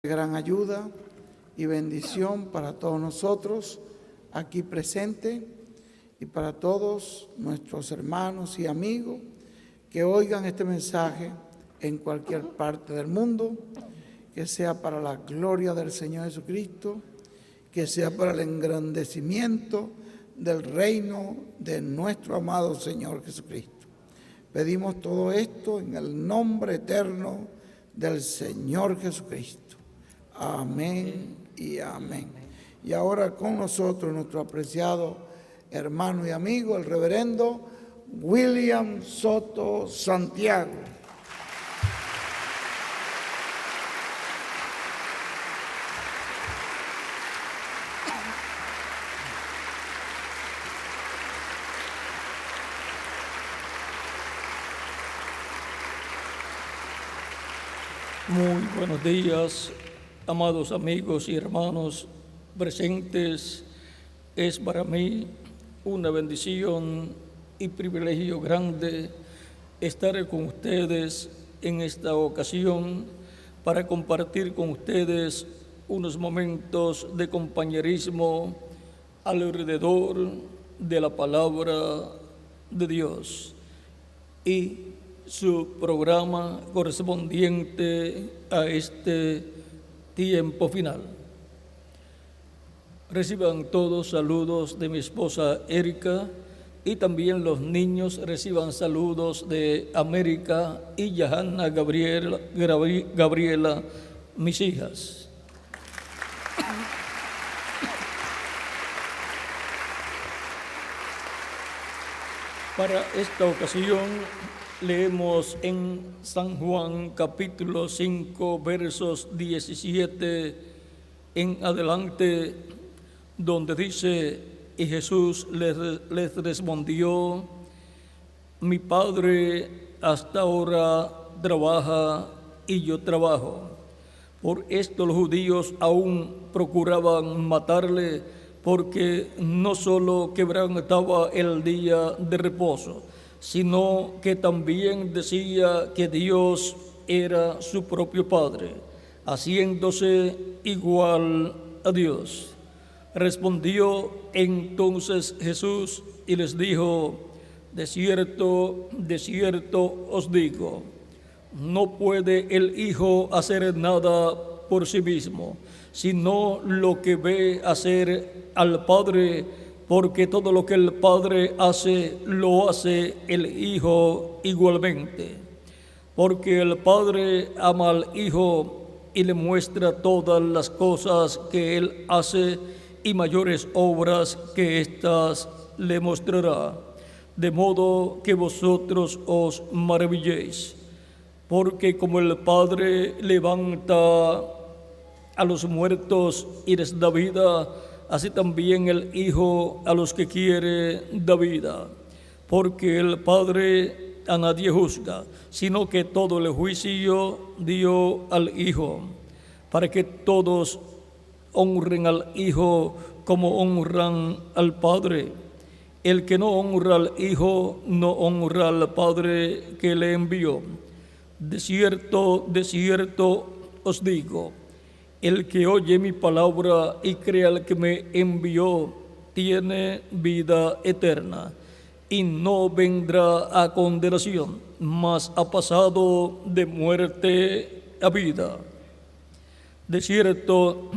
Gran ayuda y bendición para todos nosotros aquí presentes y para todos nuestros hermanos y amigos que oigan este mensaje en cualquier parte del mundo, que sea para la gloria del Señor Jesucristo, que sea para el engrandecimiento del reino de nuestro amado Señor Jesucristo. Pedimos todo esto en el nombre eterno del Señor Jesucristo. Amén y amén. Y ahora con nosotros nuestro apreciado hermano y amigo, el reverendo William Soto Santiago. Muy buenos días, amados amigos y hermanos presentes. Es para mí una bendición y privilegio grande estar con ustedes en esta ocasión para compartir con ustedes unos momentos de compañerismo alrededor de la palabra de Dios y su programa correspondiente a este tiempo final. Reciban todos saludos de mi esposa Erika y también los niños reciban saludos de América y Yahanna Gabriela, mis hijas. Para esta ocasión leemos en San Juan capítulo 5 versos 17 en adelante, donde dice: y Jesús les respondió: mi Padre hasta ahora trabaja y yo trabajo. Por esto los judíos aún procuraban matarle, porque no solo quebrantaba el día de reposo, sino que también decía que Dios era su propio Padre, haciéndose igual a Dios. Respondió entonces Jesús y les dijo: de cierto os digo, no puede el Hijo hacer nada por sí mismo, sino lo que ve hacer al Padre, porque todo lo que el Padre hace, lo hace el Hijo igualmente. Porque el Padre ama al Hijo y le muestra todas las cosas que Él hace, y mayores obras que éstas le mostrará, de modo que vosotros os maravilléis. Porque como el Padre levanta a los muertos y les da vida, así también el Hijo a los que quiere da vida. Porque el Padre a nadie juzga, sino que todo el juicio dio al Hijo, para que todos honren al Hijo como honran al Padre. El que no honra al Hijo, no honra al Padre que le envió. De cierto os digo, el que oye mi palabra y crea al que me envió, tiene vida eterna, y no vendrá a condenación, mas ha pasado de muerte a vida. De cierto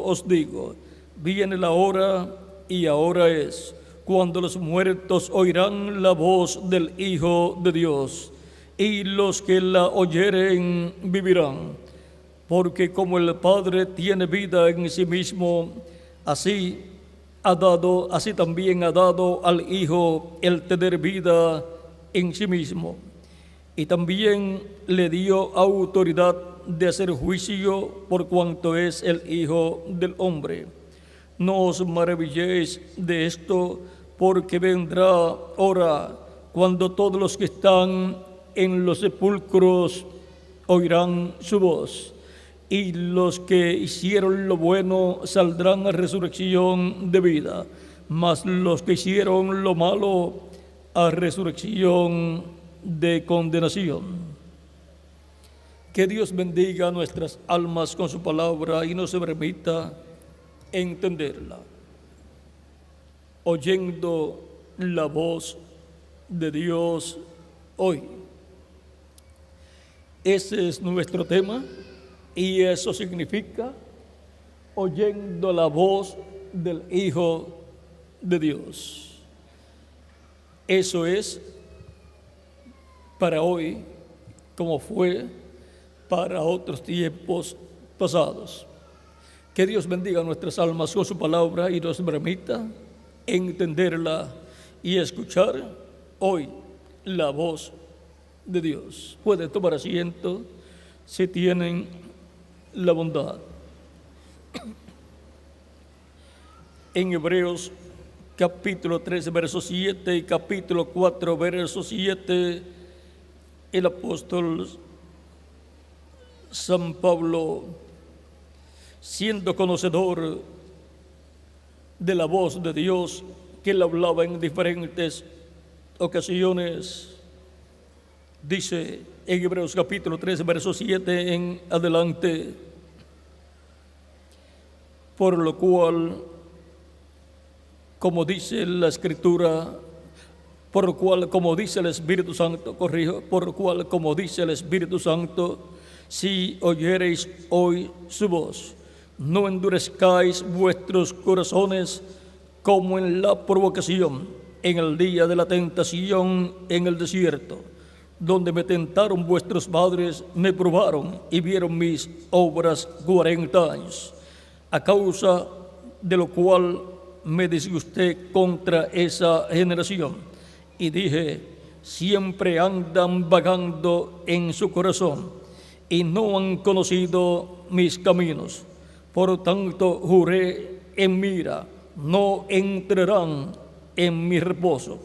os digo, viene la hora, y ahora es, cuando los muertos oirán la voz del Hijo de Dios, y los que la oyeren vivirán. Porque como el Padre tiene vida en sí mismo, así también ha dado al Hijo el tener vida en sí mismo. Y también le dio autoridad de hacer juicio por cuanto es el Hijo del Hombre. No os maravilléis de esto, porque vendrá hora cuando todos los que están en los sepulcros oirán su voz, y los que hicieron lo bueno saldrán a resurrección de vida, mas los que hicieron lo malo a resurrección de condenación. Que Dios bendiga nuestras almas con su palabra y nos permita entenderla, oyendo la voz de Dios hoy. Ese es nuestro tema y eso significa oyendo la voz del Hijo de Dios. Eso es para hoy como fue para otros tiempos pasados. Que Dios bendiga nuestras almas con su palabra y nos permita entenderla y escuchar hoy la voz de Dios. Pueden tomar asiento si tienen la bondad. En Hebreos capítulo 3, verso 7 y capítulo 4, verso 7, el apóstol San Pablo, siendo conocedor de la voz de Dios que él hablaba en diferentes ocasiones, dice en Hebreos capítulo 3, verso 7 en adelante: por lo cual, como dice la Escritura, por lo cual, como dice el Espíritu Santo, por lo cual, como dice el Espíritu Santo, si oyereis hoy su voz, no endurezcáis vuestros corazones como en la provocación, en el día de la tentación en el desierto, donde me tentaron vuestros padres, me probaron y vieron mis obras 40 años, a causa de lo cual me disgusté contra esa generación y dije: siempre andan vagando en su corazón y no han conocido mis caminos. Por tanto, juré en mi ira: no entrarán en mi reposo.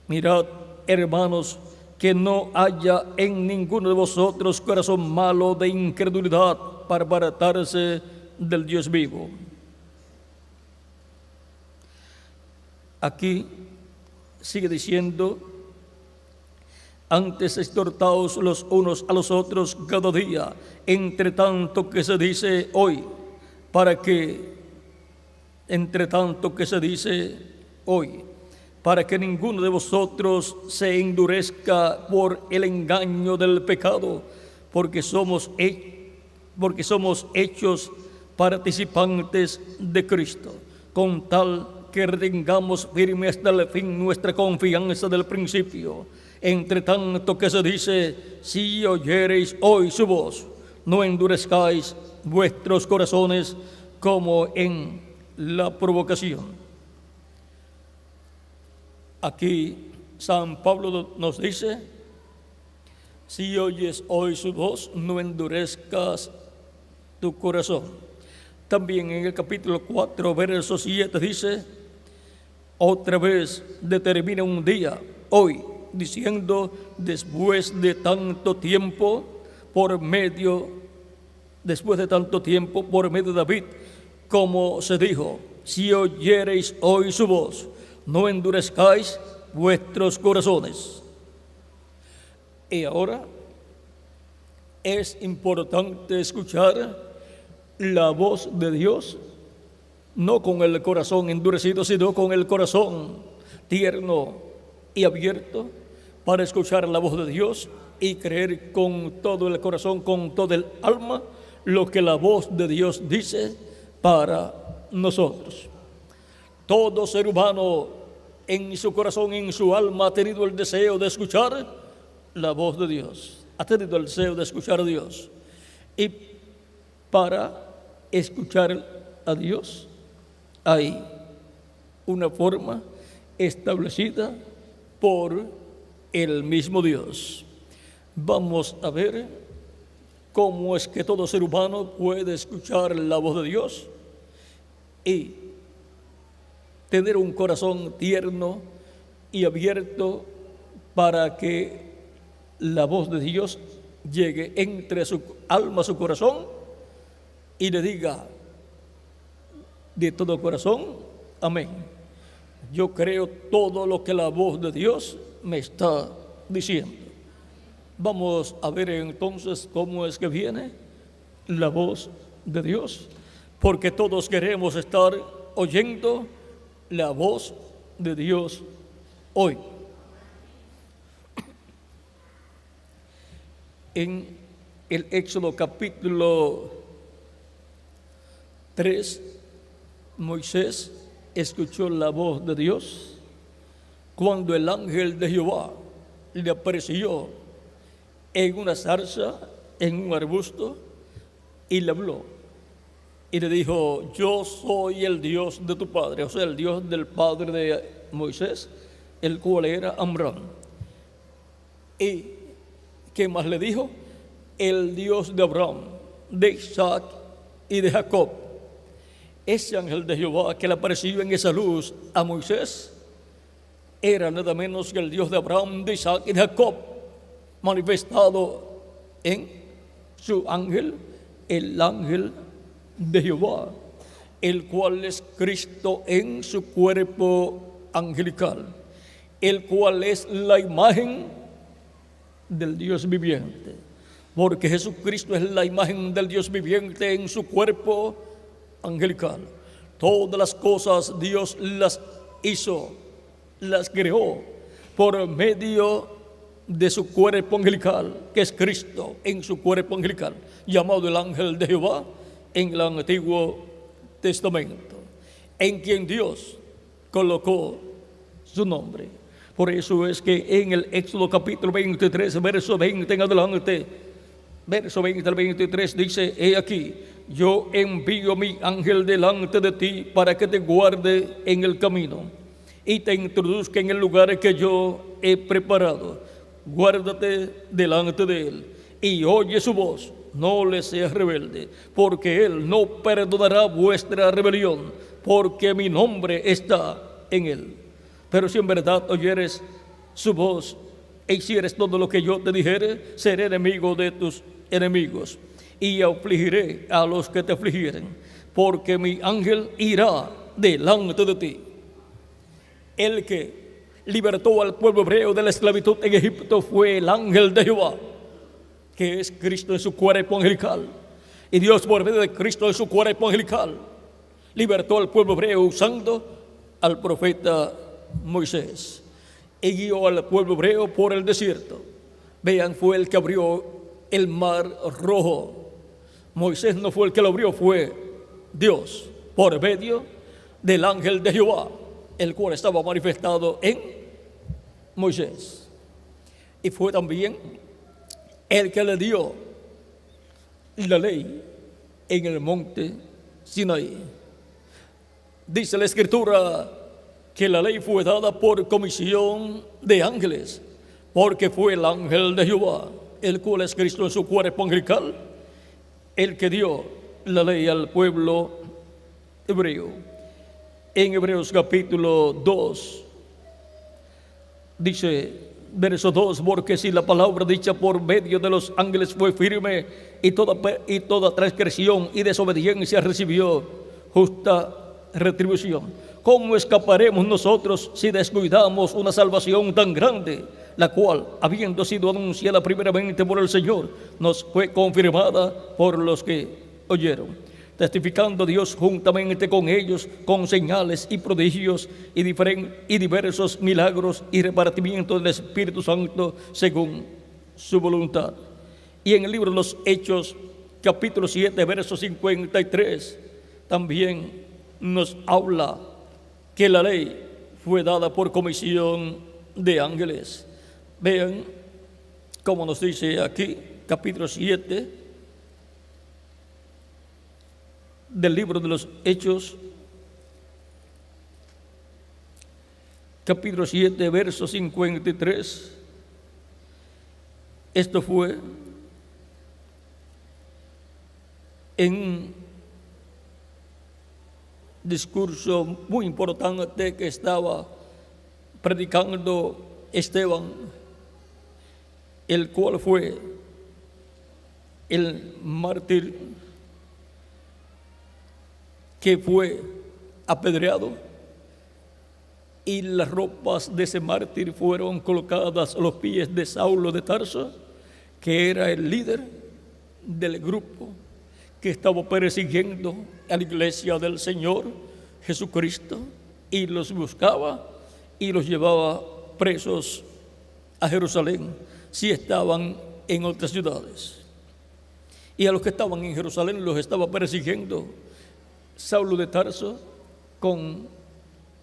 Mirad, hermanos, que no haya en ninguno de vosotros corazón malo de incredulidad para apartarse del Dios vivo. Aquí sigue diciendo: antes exhortaos los unos a los otros cada día, entre tanto que se dice hoy, para que ninguno de vosotros se endurezca por el engaño del pecado, porque somos hechos participantes de Cristo, con tal que retengamos firme hasta el fin nuestra confianza del principio. Entre tanto que se dice: si oyereis hoy su voz, no endurezcáis vuestros corazones como en la provocación. Aquí San Pablo nos dice: si oyes hoy su voz, no endurezcas tu corazón. También en el capítulo 4, verso 7 dice: otra vez determina un día, hoy, diciendo: después de tanto tiempo, por medio de David, como se dijo: si oyereis hoy su voz, no endurezcáis vuestros corazones. Y ahora es importante escuchar la voz de Dios, no con el corazón endurecido, sino con el corazón tierno y abierto, para escuchar la voz de Dios y creer con todo el corazón, con todo el alma, lo que la voz de Dios dice para nosotros. Todo ser humano en su corazón, en su alma, ha tenido el deseo de escuchar la voz de Dios, ha tenido el deseo de escuchar a Dios. Y para escuchar a Dios hay una forma establecida por el mismo Dios. Vamos a ver cómo es que todo ser humano puede escuchar la voz de Dios y tener un corazón tierno y abierto para que la voz de Dios llegue entre su alma, su corazón, y le diga de todo corazón: amén. Yo creo todo lo que la voz de Dios me está diciendo. Vamos a ver entonces cómo es que viene la voz de Dios, porque todos queremos estar oyendo la voz de Dios hoy. En el Éxodo capítulo 3, Moisés escuchó la voz de Dios cuando el ángel de Jehová le apareció en una zarza, en un arbusto, y le habló. Y le dijo: yo soy el Dios de tu padre, o sea, el Dios del padre de Moisés, el cual era Amram. ¿Y qué más le dijo? El Dios de Abraham, de Isaac y de Jacob. Ese ángel de Jehová que le apareció en esa luz a Moisés era nada menos que el Dios de Abraham, de Isaac y de Jacob, manifestado en su ángel, el ángel de Jehová, el cual es Cristo en su cuerpo angelical, el cual es la imagen del Dios viviente, porque Jesucristo es la imagen del Dios viviente en su cuerpo angelical. Todas las cosas Dios las hizo, las creó por medio de su cuerpo angelical, que es Cristo en su cuerpo angelical, llamado el ángel de Jehová en el Antiguo Testamento, en quien Dios colocó su nombre. Por eso es que en el Éxodo capítulo 23, verso 20 en adelante, verso 20 al 23 dice: he aquí, yo envío mi ángel delante de ti para que te guarde en el camino y te introduzca en el lugar que yo he preparado. Guárdate delante de él y oye su voz, no le seas rebelde, porque él no perdonará vuestra rebelión, porque mi nombre está en él. Pero si en verdad oyeres su voz e hicieres todo lo que yo te dijere, seré enemigo de tus enemigos y afligiré a los que te afligieren, porque mi ángel irá delante de ti. El que libertó al pueblo hebreo de la esclavitud en Egipto fue el ángel de Jehová, que es Cristo en su cuerpo angelical. Y Dios, por medio de Cristo en su cuerpo angelical, libertó al pueblo hebreo usando al profeta Moisés y guió al pueblo hebreo por el desierto. Vean, fue el que abrió el mar rojo. Moisés no fue el que lo abrió, fue Dios por medio del ángel de Jehová, el cual estaba manifestado en Moisés. Y fue también el que le dio la ley en el monte Sinaí. Dice la Escritura que la ley fue dada por comisión de ángeles, porque fue el ángel de Jehová, el cual es Cristo en su cuerpo angelical, el que dio la ley al pueblo hebreo. En Hebreos capítulo 2 dice, verso 2: porque si la palabra dicha por medio de los ángeles fue firme, y toda transgresión y desobediencia recibió justa retribución, ¿cómo escaparemos nosotros si descuidamos una salvación tan grande, la cual, habiendo sido anunciada primeramente por el Señor, nos fue confirmada por los que oyeron? Testificando Dios juntamente con ellos con señales y prodigios y diversos milagros y repartimiento del Espíritu Santo según su voluntad. Y en el libro de los Hechos, capítulo 7, verso 53, también nos habla que la ley fue dada por comisión de ángeles. Vean cómo nos dice aquí, capítulo 7 del libro de los Hechos, capítulo 7, verso 53. Esto fue en un discurso muy importante que estaba predicando Esteban, el cual fue el mártir que fue apedreado, y las ropas de ese mártir fueron colocadas a los pies de Saulo de Tarso, que era el líder del grupo que estaba persiguiendo a la iglesia del Señor Jesucristo, y los buscaba y los llevaba presos a Jerusalén si estaban en otras ciudades. Y a los que estaban en Jerusalén los estaba persiguiendo Saulo de Tarso con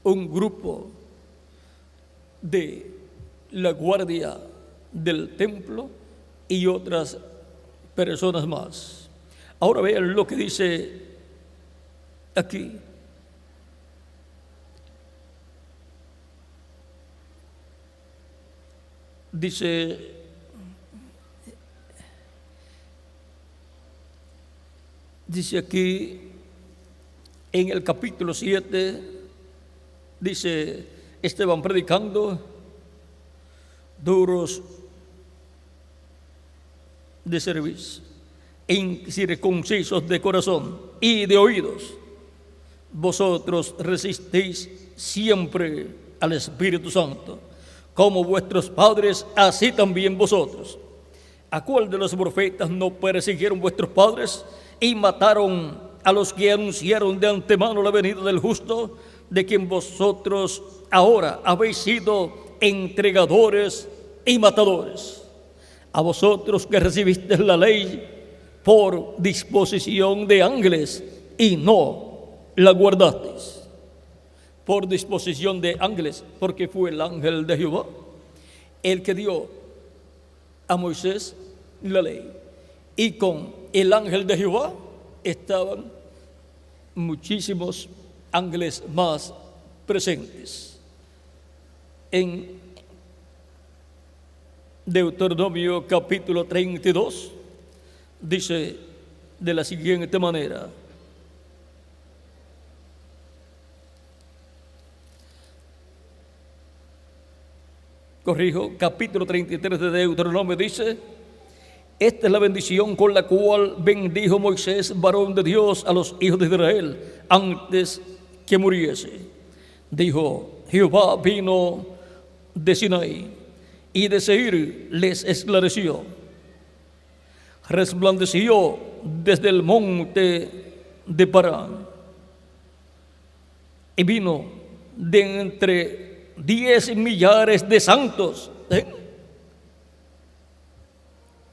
un grupo de la guardia del templo y otras personas más. Ahora vean lo que dice aquí. Dice aquí en el capítulo 7, dice: estaban predicando duros de cerviz, incircuncisos de corazón y de oídos. Vosotros resistéis siempre al Espíritu Santo, como vuestros padres, así también vosotros. ¿A cuál de los profetas no persiguieron vuestros padres y mataron a los que anunciaron de antemano la venida del justo, de quien vosotros ahora habéis sido entregadores y matadores? A vosotros que recibisteis la ley por disposición de ángeles y no la guardasteis. Por disposición de ángeles, porque fue el ángel de Jehová el que dio a Moisés la ley, y con el ángel de Jehová estaban muchísimos ángeles más presentes. En Deuteronomio capítulo 32 dice de la siguiente manera: capítulo 33 de Deuteronomio dice: esta es la bendición con la cual bendijo Moisés, varón de Dios, a los hijos de Israel antes que muriese. Dijo: Jehová vino de Sinaí y de Seir les esclareció. Resplandeció desde el monte de Parán y vino de entre 10 millares de santos.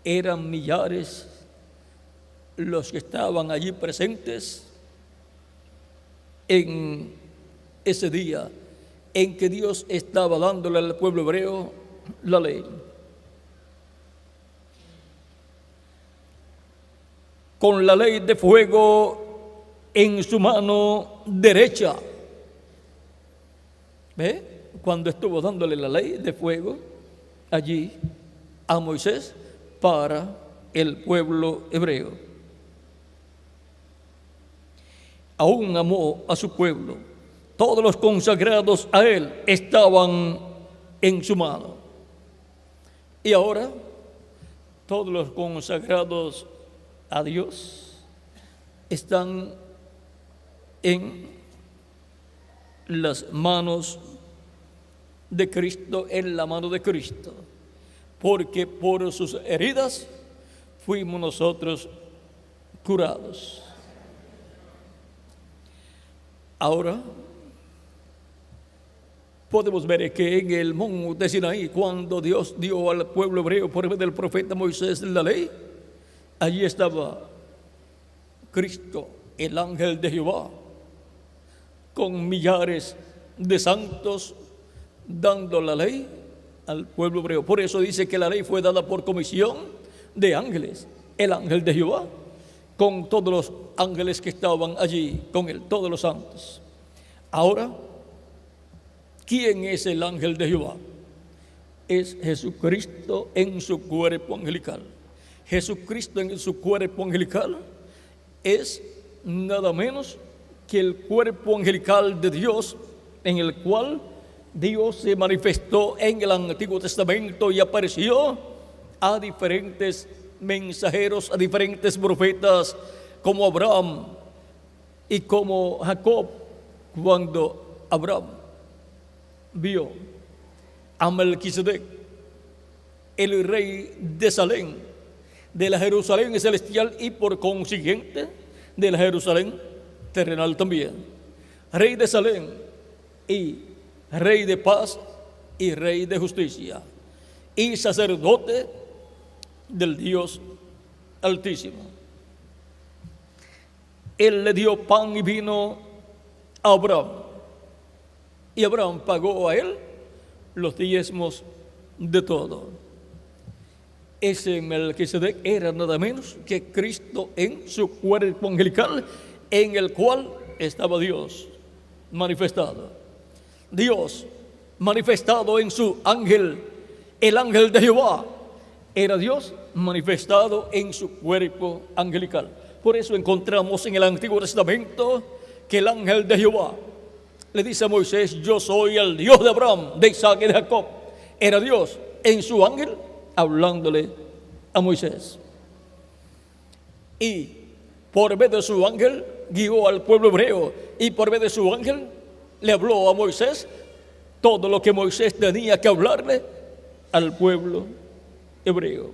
Eran millares los que estaban allí presentes en ese día en que Dios estaba dándole al pueblo hebreo la ley. Con la ley de fuego en su mano derecha. ¿Ve? Cuando estuvo dándole la ley de fuego allí a Moisés para el pueblo hebreo. Aún amó a su pueblo. Todos los consagrados a él estaban en su mano. Y ahora todos los consagrados a Dios están en las manos de Cristo, en la mano de Cristo, porque por sus heridas fuimos nosotros curados. Ahora podemos ver que en el monte de Sinaí, cuando Dios dio al pueblo hebreo por medio del profeta Moisés la ley, allí estaba Cristo, el ángel de Jehová, con millares de santos dando la ley al pueblo hebreo. Por eso dice que la ley fue dada por comisión de ángeles. El ángel de Jehová, con todos los ángeles que estaban allí, con él, todos los santos. Ahora, ¿quién es el ángel de Jehová? Es Jesucristo en su cuerpo angelical. Jesucristo en su cuerpo angelical es nada menos que el cuerpo angelical de Dios, en el cual Dios se manifestó en el Antiguo Testamento y apareció a diferentes mensajeros, a diferentes profetas, como Abraham y como Jacob. Cuando Abraham vio a Melquisedec, el rey de Salem, de la Jerusalén celestial y por consiguiente de la Jerusalén terrenal también. Rey de Salem y Rey de paz y Rey de justicia y sacerdote del Dios Altísimo. Él le dio pan y vino a Abraham, y Abraham pagó a él los diezmos de todo. Ese Melquisedec era nada menos que Cristo en su cuerpo angelical, en el cual estaba Dios manifestado. Dios manifestado en su ángel, el ángel de Jehová, era Dios manifestado en su cuerpo angelical. Por eso encontramos en el Antiguo Testamento que el ángel de Jehová le dice a Moisés: yo soy el Dios de Abraham, de Isaac y de Jacob. Era Dios en su ángel hablándole a Moisés. Y por medio de su ángel guió al pueblo hebreo, y por medio de su ángel le habló a Moisés todo lo que Moisés tenía que hablarle al pueblo hebreo.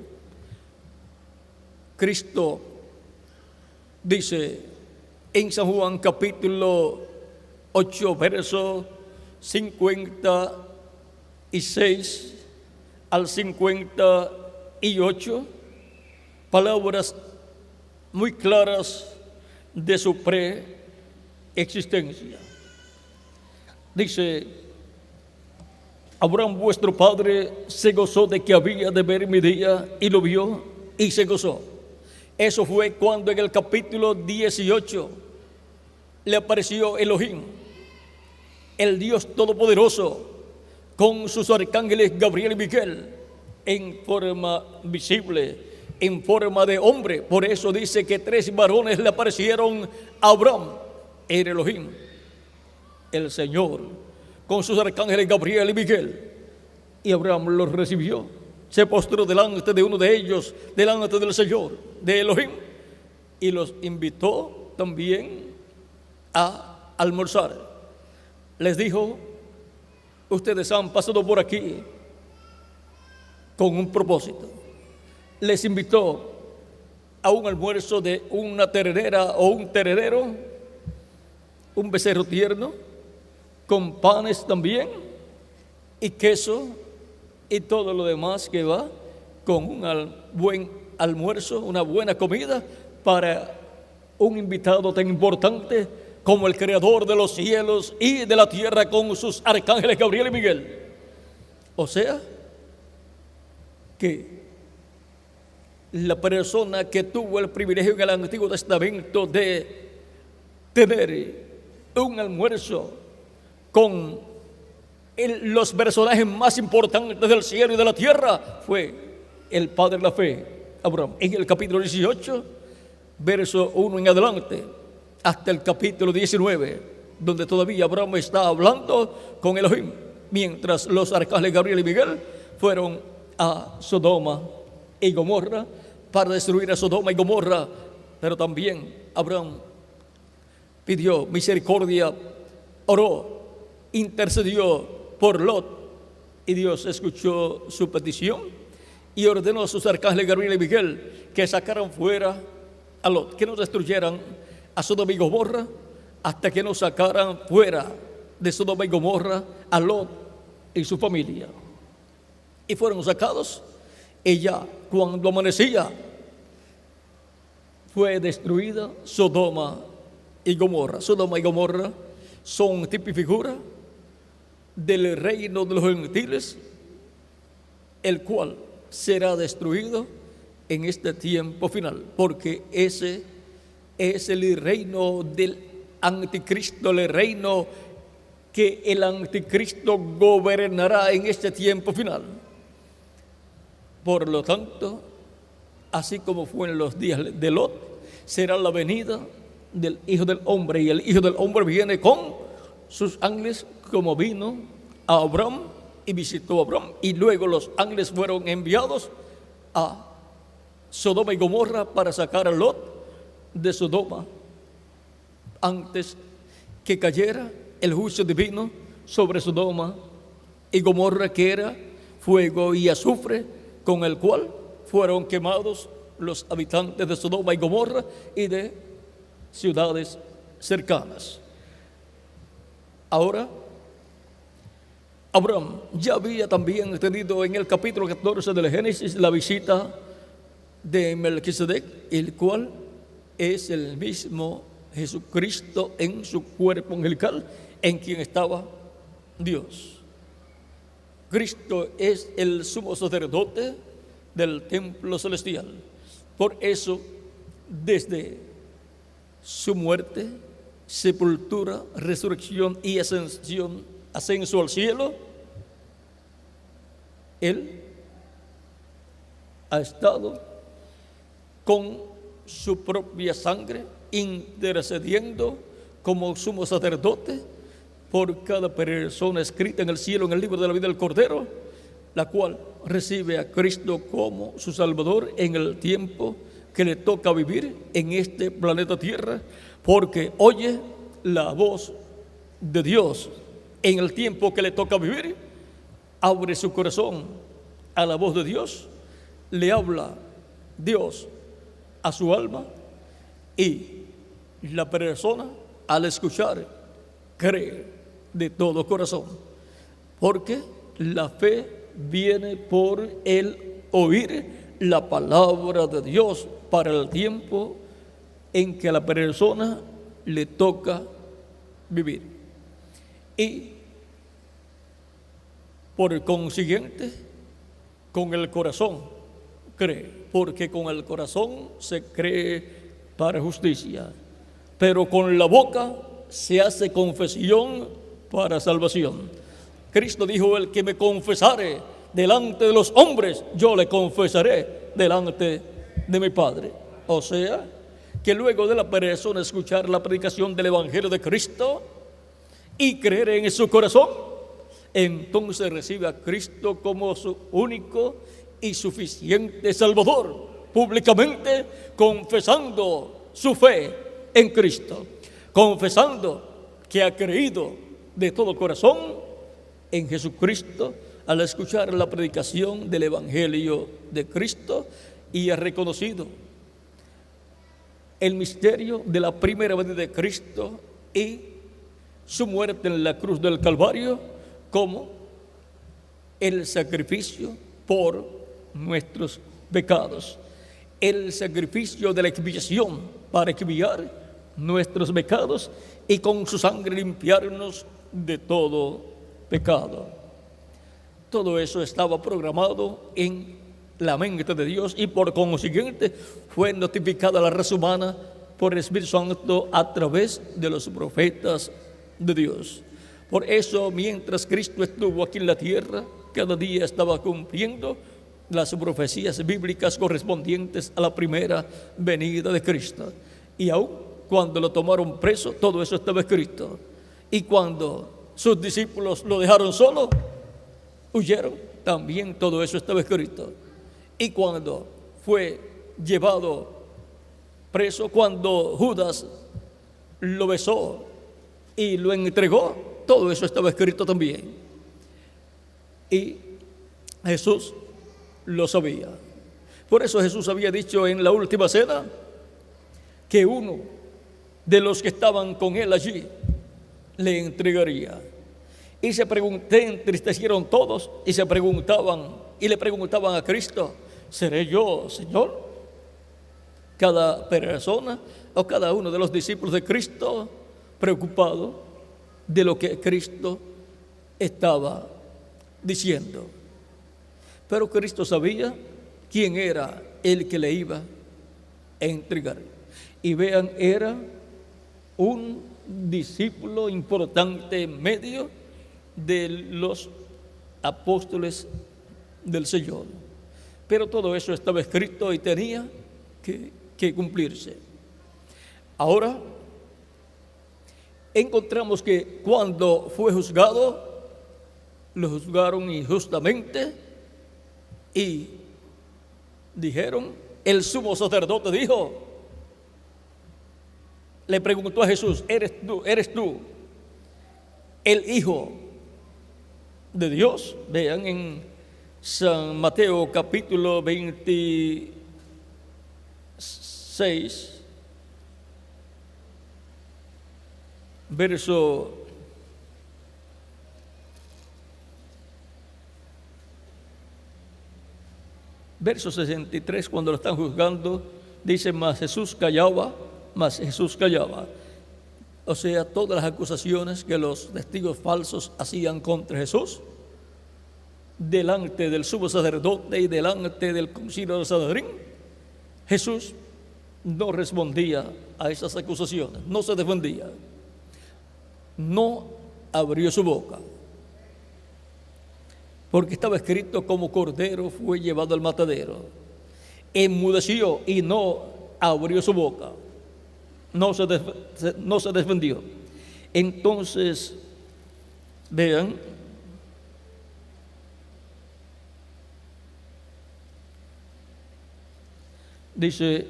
Cristo dice en San Juan capítulo 8, verso 56 al 58, palabras muy claras de su preexistencia. Dice: Abraham vuestro padre se gozó de que había de ver mi día, y lo vio y se gozó. Eso fue cuando en el capítulo 18 le apareció Elohim, el Dios Todopoderoso, con sus arcángeles Gabriel y Miguel, en forma visible, en forma de hombre. Por eso dice que 3 varones le aparecieron a Abraham. Era Elohim, el Señor, con sus arcángeles Gabriel y Miguel. Y Abraham los recibió. Se postró delante de uno de ellos, delante del Señor, de Elohim, y los invitó también a almorzar. Les dijo: ustedes han pasado por aquí con un propósito. Les invitó a un almuerzo de una ternera o un ternero, un becerro tierno, con panes también, y queso, y todo lo demás que va con un buen almuerzo, una buena comida para un invitado tan importante como el creador de los cielos y de la tierra, con sus arcángeles Gabriel y Miguel. O sea, que la persona que tuvo el privilegio en el Antiguo Testamento de tener un almuerzo con los personajes más importantes del cielo y de la tierra fue el padre de la fe, Abraham. En el capítulo 18, verso 1 en adelante, hasta el capítulo 19, donde todavía Abraham está hablando con Elohim, mientras los arcángeles Gabriel y Miguel fueron a Sodoma y Gomorra para destruir a Sodoma y Gomorra. Pero también Abraham pidió misericordia, oró, intercedió por Lot, y Dios escuchó su petición y ordenó a sus arcángeles Gabriel y Miguel que sacaran fuera a Lot, que no destruyeran a Sodoma y Gomorra hasta que no sacaran fuera de Sodoma y Gomorra a Lot y su familia. Y fueron sacados, y ya cuando amanecía fue destruida Sodoma y Gomorra. Sodoma y Gomorra son tipo y figura del reino de los gentiles, el cual será destruido en este tiempo final, porque ese es el reino del anticristo, el reino que el anticristo gobernará en este tiempo final. Por lo tanto, así como fue en los días de Lot, será la venida del Hijo del Hombre, y el Hijo del Hombre viene con sus ángeles, como vino a Abraham y visitó a Abraham, y luego los ángeles fueron enviados a Sodoma y Gomorra para sacar a Lot de Sodoma antes que cayera el juicio divino sobre Sodoma y Gomorra, que era fuego y azufre, con el cual fueron quemados los habitantes de Sodoma y Gomorra y de ciudades cercanas. Ahora, Abraham ya había también tenido en el capítulo 14 del Génesis la visita de Melquisedec, el cual es el mismo Jesucristo en su cuerpo angelical, en quien estaba Dios. Cristo es el sumo sacerdote del templo celestial. Por eso, desde su muerte, sepultura, resurrección y ascenso al cielo, Él ha estado con su propia sangre intercediendo como sumo sacerdote por cada persona escrita en el cielo en el libro de la vida del Cordero, la cual recibe a Cristo como su Salvador en el tiempo que le toca vivir en este planeta Tierra, porque oye la voz de Dios en el tiempo que le toca vivir, abre su corazón a la voz de Dios, le habla Dios a su alma y la persona al escuchar cree de todo corazón, porque la fe viene por el oír la palabra de Dios para el tiempo en que a la persona le toca vivir. Y por consiguiente, con el corazón cree, porque con el corazón se cree para justicia, pero con la boca se hace confesión para salvación. Cristo dijo: el que me confesare delante de los hombres, yo le confesaré delante de mi Padre. O sea, que luego de la persona escuchar la predicación del Evangelio de Cristo y creer en su corazón, entonces recibe a Cristo como su único y suficiente Salvador, públicamente confesando su fe en Cristo, confesando que ha creído de todo corazón en Jesucristo al escuchar la predicación del Evangelio de Cristo y ha reconocido el misterio de la primera venida de Cristo y su muerte en la cruz del Calvario como el sacrificio por nuestros pecados, el sacrificio de la expiación para expiar nuestros pecados y con su sangre limpiarnos de todo pecado. Todo eso estaba programado en la mente de Dios y por consiguiente fue notificada a la raza humana por el Espíritu Santo a través de los profetas de Dios. Por eso, mientras Cristo estuvo aquí en la tierra, cada día estaba cumpliendo las profecías bíblicas correspondientes a la primera venida de Cristo. Y aún cuando lo tomaron preso, todo eso estaba escrito. Y cuando sus discípulos lo dejaron solo, huyeron, también todo eso estaba escrito. Y cuando fue llevado preso, cuando Judas lo besó y lo entregó, todo eso estaba escrito también. Y Jesús lo sabía. Por eso Jesús había dicho en la última cena que uno de los que estaban con él allí le entregaría. Y se entristecieron todos y le preguntaban a Cristo: ¿seré yo, Señor? Cada persona o cada uno de los discípulos de Cristo preocupado de lo que Cristo estaba diciendo. Pero Cristo sabía quién era el que le iba a entregar. Y vean, era un discípulo importante en medio de los apóstoles del Señor. Pero todo eso estaba escrito y tenía que cumplirse. Ahora encontramos que cuando fue juzgado, lo juzgaron injustamente y dijeron, el sumo sacerdote dijo, le preguntó a Jesús: ¿Eres tú el Hijo de Dios? Vean en San Mateo capítulo 28, 6, verso 63, cuando lo están juzgando, dice, mas Jesús callaba. O sea, todas las acusaciones que los testigos falsos hacían contra Jesús, delante del sumo sacerdote y delante del concilio de Sanedrín, Jesús no respondía a esas acusaciones, no se defendía, no abrió su boca, porque estaba escrito: como cordero fue llevado al matadero. Enmudeció y no abrió su boca, no se defendió. Entonces, vean, dice: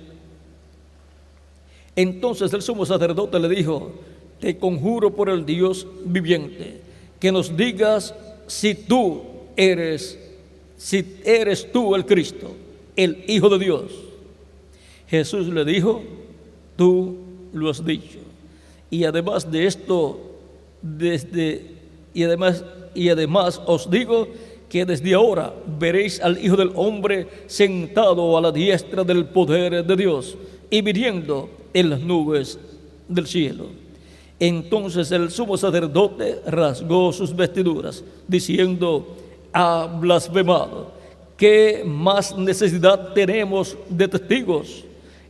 entonces el sumo sacerdote le dijo: te conjuro por el Dios viviente, que nos digas si eres tú el Cristo, el Hijo de Dios. Jesús le dijo: tú lo has dicho. Y además de esto, y además os digo que desde ahora veréis al Hijo del Hombre sentado a la diestra del poder de Dios y viniendo en las nubes del cielo. Entonces el sumo sacerdote rasgó sus vestiduras, diciendo: ha blasfemado. ¿Qué más necesidad tenemos de testigos?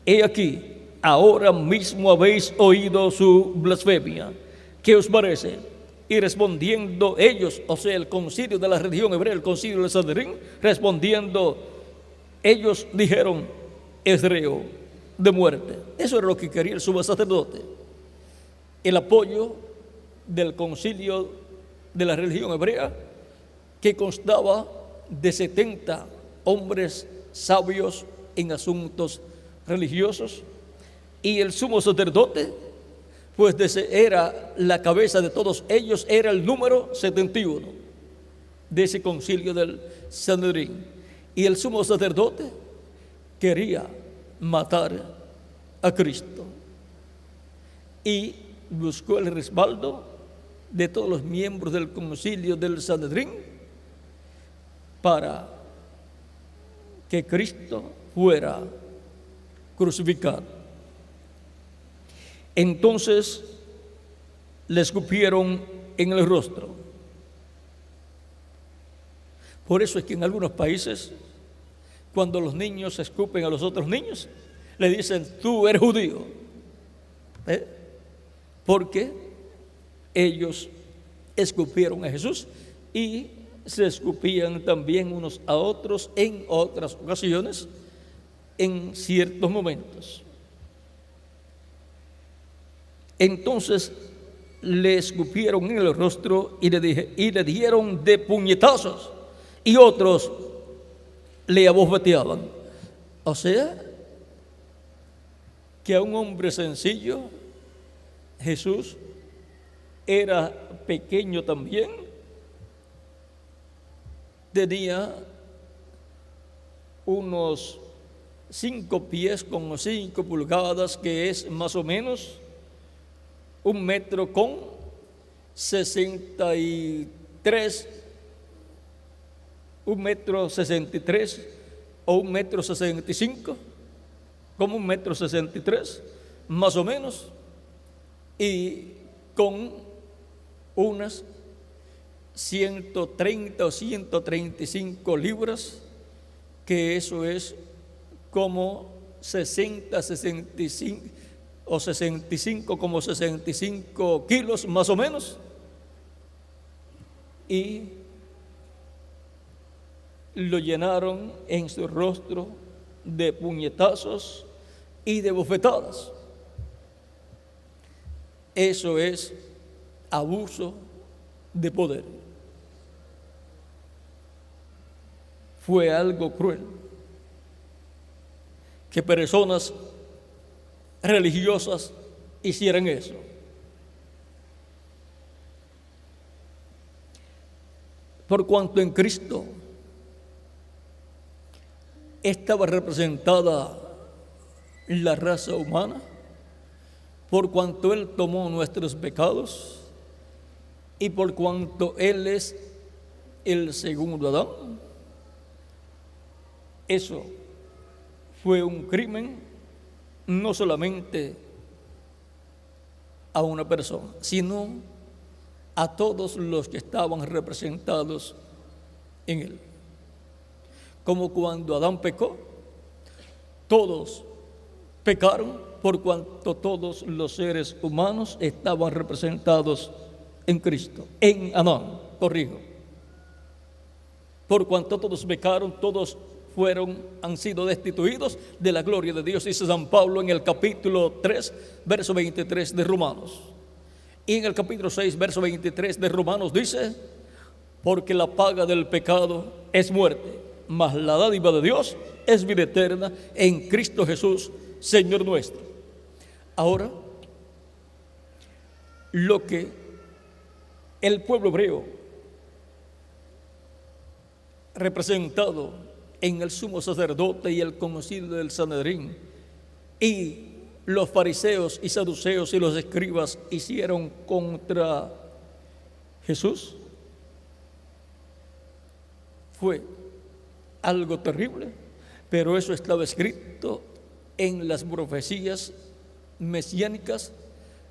He aquí, ahora mismo habéis oído su blasfemia. ¿Qué os parece? Y respondiendo ellos, o sea, el concilio de la religión hebrea, el concilio de Sanedrín, respondiendo, ellos dijeron: es reo de muerte. Eso era lo que quería el sumo sacerdote. El apoyo del concilio de la religión hebrea, que constaba de 70 hombres sabios en asuntos religiosos, y el sumo sacerdote, pues era la cabeza de todos ellos, era el número 71 de ese concilio del Sanedrín. Y el sumo sacerdote quería matar a Cristo y buscó el respaldo de todos los miembros del concilio del Sanedrín para que Cristo fuera crucificado. Entonces le escupieron en el rostro. Por eso es que en algunos países, cuando los niños escupen a los otros niños, le dicen: tú eres judío, porque ellos escupieron a Jesús y se escupían también unos a otros en otras ocasiones, en ciertos momentos. Entonces le escupieron en el rostro y le dieron de puñetazos, y otros le abofeteaban. O sea, que a un hombre sencillo, Jesús era pequeño también, tenía unos 5 pies con 5 pulgadas, que es más o menos 1 metro con 63, 1 metro 63 o 1 metro 65, como 1 metro 63, más o menos, y con unas 130 o 135 libras, que eso es como 60, 65 o 65, como 65 kilos más o menos, y lo llenaron en su rostro de puñetazos y de bofetadas. Eso es abuso de poder. Fue algo cruel que personas religiosas hicieran eso. Por cuanto en Cristo estaba representada la raza humana, por cuanto Él tomó nuestros pecados y por cuanto Él es el segundo Adán. Eso fue un crimen no solamente a una persona, sino a todos los que estaban representados en Él. Como cuando Adán pecó, todos pecaron por cuanto todos los seres humanos estaban representados en Cristo, en Adán, corrijo. Por cuanto todos pecaron, todos han sido destituidos de la gloria de Dios, dice San Pablo en el capítulo 3, verso 23 de Romanos. Y en el capítulo 6, verso 23 de Romanos dice: porque la paga del pecado es muerte, mas la dádiva de Dios es vida eterna en Cristo Jesús, Señor nuestro. Ahora, lo que el pueblo hebreo, representado en el sumo sacerdote y el conocido del Sanedrín, y los fariseos y saduceos y los escribas hicieron contra Jesús, fue algo terrible, pero eso estaba escrito en las profecías mesiánicas.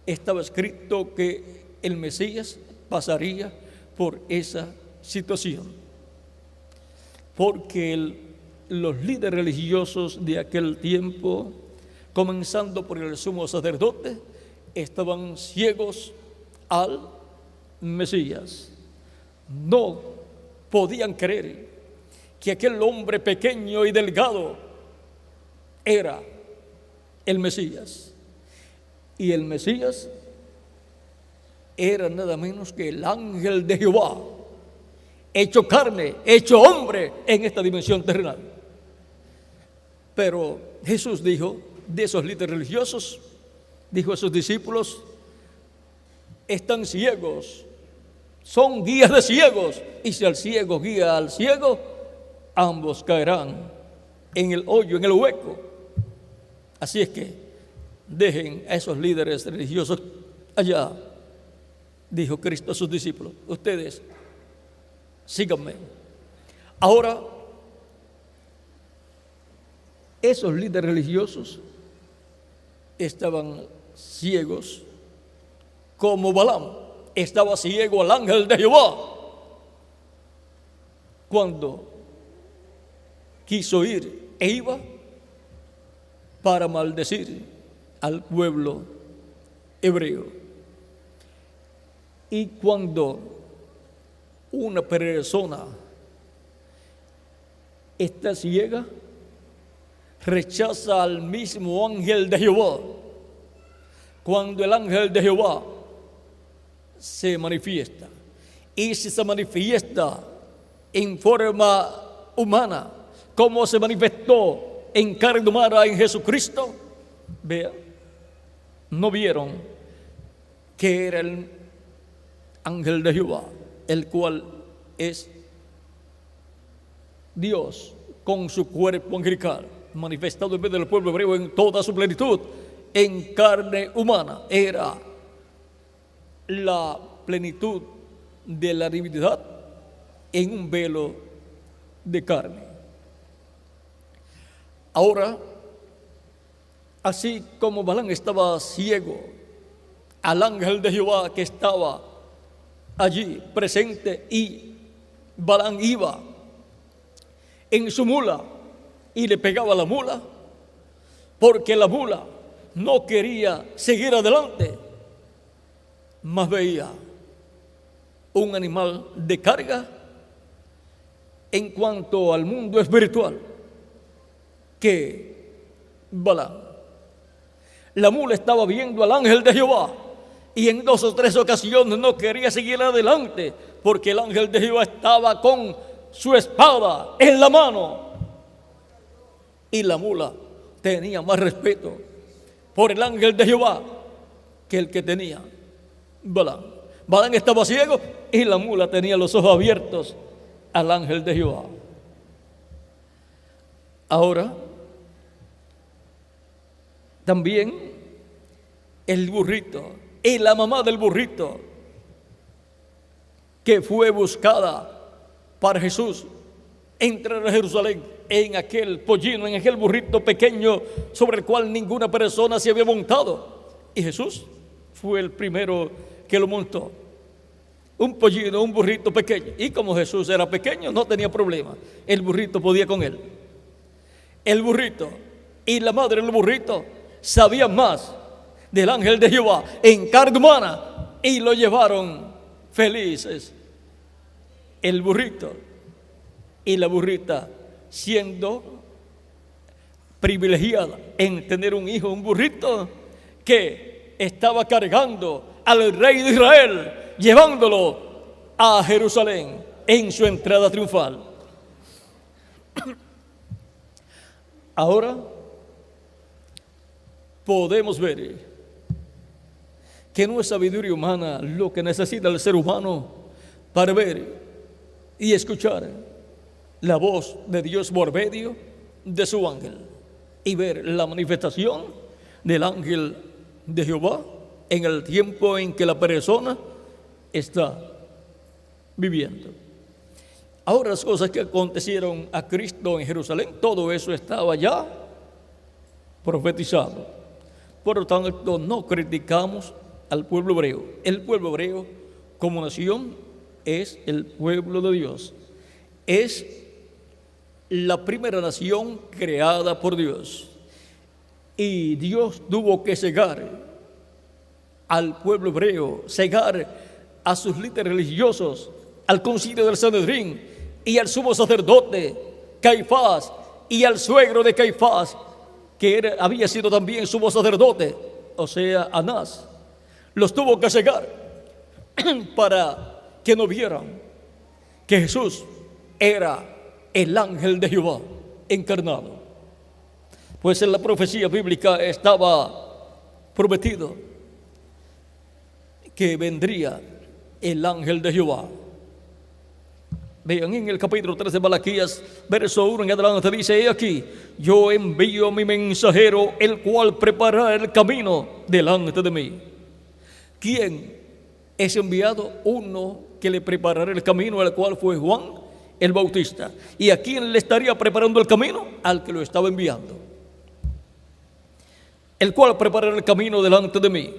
Estaba escrito que el Mesías pasaría por esa situación, porque los líderes religiosos de aquel tiempo, comenzando por el sumo sacerdote, estaban ciegos al Mesías. No podían creer que aquel hombre pequeño y delgado era el Mesías. Y el Mesías era nada menos que el ángel de Jehová, hecho carne, hecho hombre en esta dimensión terrenal. Pero Jesús dijo de esos líderes religiosos, dijo a sus discípulos: están ciegos, son guías de ciegos, y si el ciego guía al ciego, ambos caerán en el hoyo, en el hueco. Así es que dejen a esos líderes religiosos allá, dijo Cristo a sus discípulos, ustedes síganme. Ahora, esos líderes religiosos estaban ciegos como Balaam estaba ciego al ángel de Jehová cuando quiso ir e iba para maldecir al pueblo hebreo. Y cuando una persona está ciega, rechaza al mismo ángel de Jehová. Cuando el ángel de Jehová se manifiesta, y si se manifiesta en forma humana, como se manifestó en carne humana en Jesucristo, vean, no vieron que era el ángel de Jehová, el cual es Dios con su cuerpo angelical, manifestado en medio del pueblo hebreo en toda su plenitud, en carne humana. Era la plenitud de la divinidad en un velo de carne. Ahora, así como Balaam estaba ciego al ángel de Jehová que estaba allí presente, y Balaam iba en su mula y le pegaba a la mula porque la mula no quería seguir adelante, mas veía un animal de carga. En cuanto al mundo espiritual, que Balaam, la mula estaba viendo al ángel de Jehová, y en 2 o 3 ocasiones no quería seguir adelante porque el ángel de Jehová estaba con su espada en la mano, y la mula tenía más respeto por el ángel de Jehová que el que tenía Balaam. Balaam estaba ciego y la mula tenía los ojos abiertos al ángel de Jehová. Ahora, También el burrito y la mamá del burrito que fue buscada para Jesús entrar a Jerusalén en aquel pollino, en aquel burrito pequeño sobre el cual ninguna persona se había montado. Y Jesús fue el primero que lo montó. Un pollino, un burrito pequeño. Y como Jesús era pequeño, no tenía problema. El burrito podía con él. El burrito y la madre del burrito sabían más del ángel de Jehová en carne humana y lo llevaron felices. El burrito y la burrita, siendo privilegiada en tener un hijo, un burrito que estaba cargando al rey de Israel, llevándolo a Jerusalén en su entrada triunfal. Ahora podemos ver que no es sabiduría humana lo que necesita el ser humano para ver y escuchar la voz de Dios por medio de su ángel y ver la manifestación del ángel de Jehová en el tiempo en que la persona está viviendo. Ahora, las cosas que acontecieron a Cristo en Jerusalén, todo eso estaba ya profetizado. Por lo tanto, no criticamos al pueblo hebreo. El pueblo hebreo como nación es el pueblo de Dios. Es la primera nación creada por Dios. Y Dios tuvo que cegar al pueblo hebreo, cegar a sus líderes religiosos, al concilio del Sanedrín y al sumo sacerdote Caifás y al suegro de Caifás, que había sido también sumo sacerdote, o sea, Anás. Los tuvo que cegar para que no vieran que Jesús era el ángel de Jehová encarnado. Pues en la profecía bíblica estaba prometido que vendría el ángel de Jehová. Vean en el capítulo 3 de Malaquías, verso 1 en adelante, dice: he aquí, yo envío a mi mensajero, el cual preparará el camino delante de mí. ¿Quién es enviado? Uno que le preparará el camino, al cual fue Juan el Bautista. ¿Y a quién le estaría preparando el camino? Al que lo estaba enviando. El cual preparará el camino delante de mí.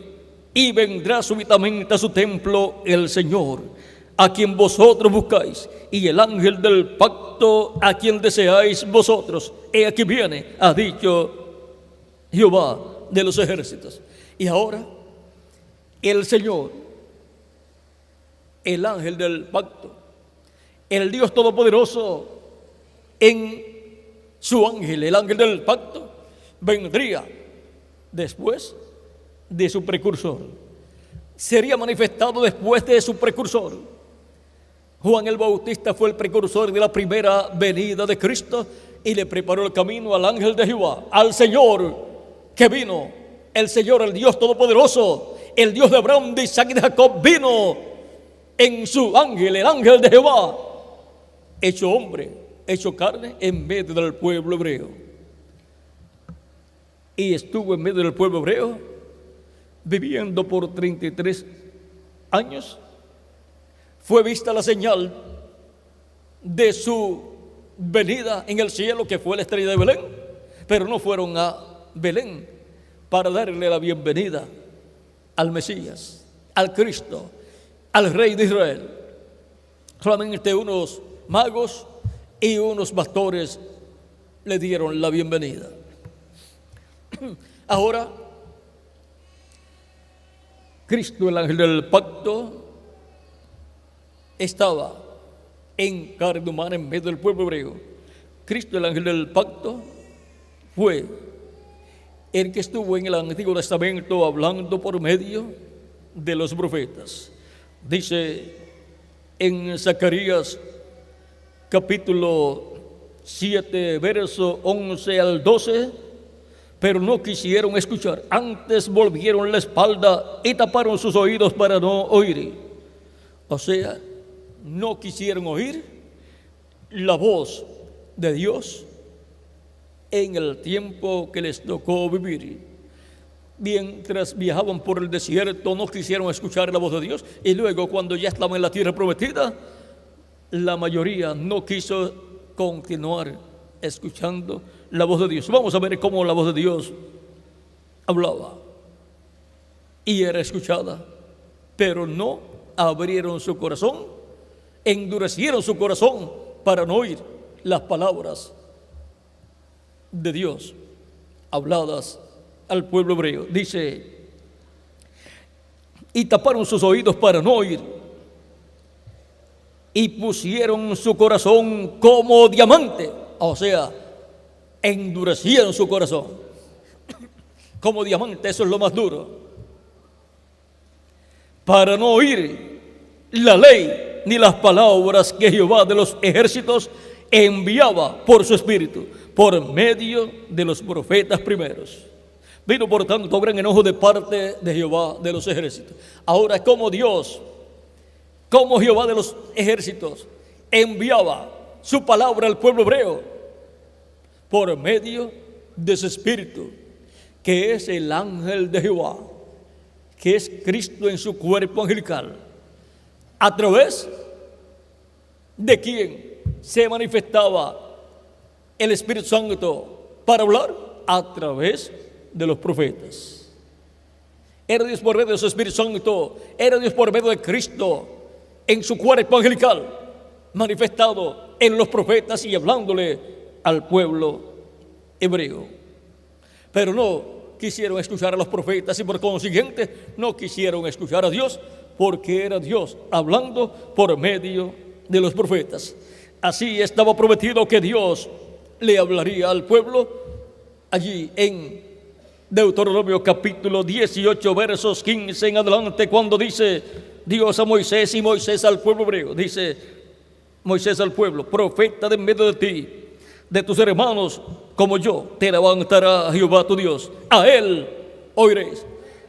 Y vendrá súbitamente a su templo el Señor, a quien vosotros buscáis, y el ángel del pacto, a quien deseáis vosotros. He aquí viene, ha dicho Jehová de los ejércitos. Y ahora el Señor, el ángel del pacto, el Dios Todopoderoso, en su ángel, el ángel del pacto, vendría después de su precursor. Sería manifestado después de su precursor. Juan el Bautista fue el precursor de la primera venida de Cristo y le preparó el camino al ángel de Jehová, al Señor que vino. El Señor, el Dios Todopoderoso, el Dios de Abraham, de Isaac y de Jacob, vino en su ángel, el ángel de Jehová, hecho hombre, hecho carne, en medio del pueblo hebreo. Y estuvo en medio del pueblo hebreo, viviendo por 33 años. Fue vista la señal de su venida en el cielo, que fue la estrella de Belén, pero no fueron a Belén para darle la bienvenida al Mesías, al Cristo, al Rey de Israel. Solamente unos magos y unos pastores le dieron la bienvenida. Ahora, Cristo, el ángel del pacto, estaba en carne humana en medio del pueblo hebreo. Cristo, el ángel del pacto, fue el que estuvo en el Antiguo Testamento hablando por medio de los profetas. Dice en Zacarías capítulo 7, verso 11 al 12: pero no quisieron escuchar, antes volvieron la espalda y taparon sus oídos para no oír. O sea, no quisieron oír la voz de Dios en el tiempo que les tocó vivir. mientras viajaban por el desierto, no quisieron escuchar la voz de Dios, y luego cuando ya estaban en la tierra prometida, la mayoría no quiso continuar escuchando la voz de Dios. Vamos a ver cómo la voz de Dios hablaba y era escuchada, pero no abrieron su corazón, endurecieron su corazón para no oír las palabras de Dios habladas al pueblo hebreo. Dice, y taparon sus oídos para no oír, y pusieron su corazón como diamante, o sea, endurecieron su corazón como diamante, eso es lo más duro, para no oír la ley ni las palabras que Jehová de los ejércitos enviaba por su espíritu, por medio de los profetas primeros. Vino por tanto gran enojo de parte de Jehová de los ejércitos. Ahora, como Jehová de los ejércitos enviaba su palabra al pueblo hebreo por medio de su espíritu, que es el ángel de Jehová, que es Cristo en su cuerpo angelical, a través de quien se manifestaba el Espíritu Santo para hablar, a través de los profetas. Era Dios por medio de su Espíritu Santo, era Dios por medio de Cristo en su cuerpo angelical, manifestado en los profetas y hablándole al pueblo hebreo. Pero no quisieron escuchar a los profetas y por consiguiente no quisieron escuchar a Dios, porque era Dios hablando por medio de los profetas. Así estaba prometido que Dios le hablaría al pueblo allí en Deuteronomio capítulo 18 versos 15 en adelante, cuando dice Dios a Moisés y Moisés al pueblo hebreo. Dice Moisés al pueblo: profeta de en medio de ti, de tus hermanos como yo, te levantará Jehová tu Dios, a él oiréis.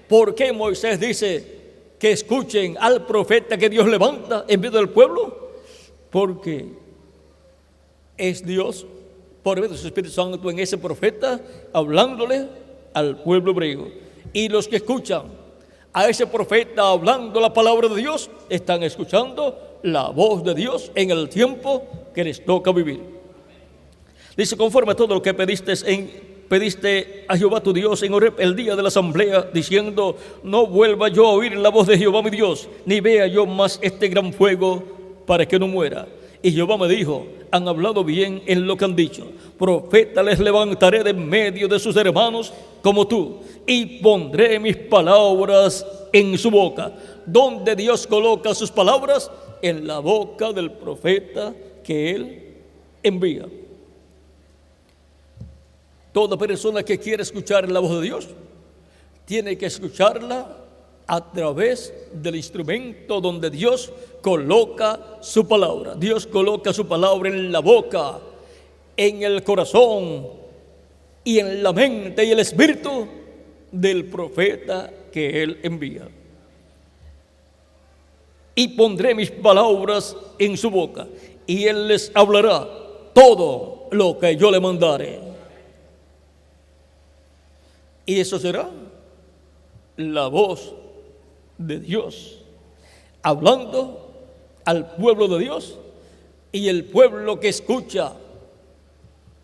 ¿Por qué Moisés dice que escuchen al profeta que Dios levanta en medio del pueblo? Porque es Dios por medio de su Espíritu Santo en ese profeta hablándole al pueblo hebreo. Y los que escuchan a ese profeta hablando la palabra de Dios están escuchando la voz de Dios en el tiempo que les toca vivir. Dice: conforme a todo lo que pediste a Jehová tu Dios en Horeb el día de la asamblea, diciendo: no vuelva yo a oír la voz de Jehová mi Dios, ni vea yo más este gran fuego, para que no muera. Y Jehová me dijo: han hablado bien en lo que han dicho. Profeta les levantaré de medio de sus hermanos como tú, y pondré mis palabras en su boca. ¿Dónde Dios coloca sus palabras? En la boca del profeta que Él envía. Toda persona que quiere escuchar la voz de Dios tiene que escucharla a través del instrumento donde Dios coloca su palabra. Dios coloca su palabra en la boca, en el corazón y en la mente y el espíritu del profeta que Él envía. Y pondré mis palabras en su boca, y Él les hablará todo lo que yo le mandare. Y eso será la voz de Dios hablando al pueblo de Dios, y el pueblo que escucha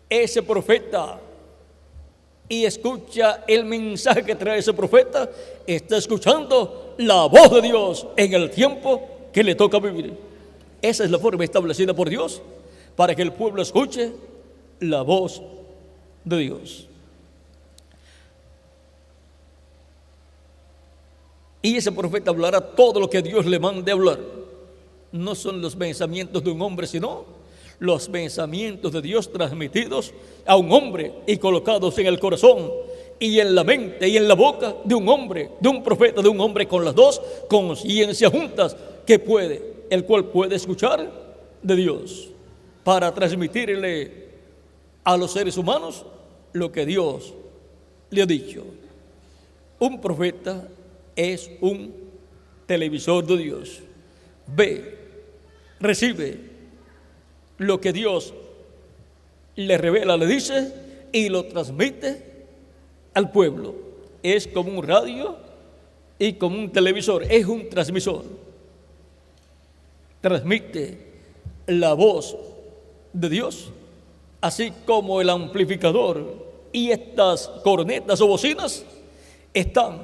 ese profeta y escucha el mensaje que trae ese profeta está escuchando la voz de Dios en el tiempo que le toca vivir. Esa es la forma establecida por Dios para que el pueblo escuche la voz de Dios. Y ese profeta hablará todo lo que Dios le mande hablar. No son los pensamientos de un hombre, sino los pensamientos de Dios transmitidos a un hombre y colocados en el corazón y en la mente y en la boca de un hombre, de un profeta, de un hombre con las dos conciencias juntas, el cual puede escuchar de Dios para transmitirle a los seres humanos lo que Dios le ha dicho. Un profeta es un televisor de Dios. Ve, recibe lo que Dios le revela, le dice, y lo transmite al pueblo. es como un radio y como un televisor, es un transmisor. Transmite la voz de Dios, así como el amplificador y estas cornetas o bocinas están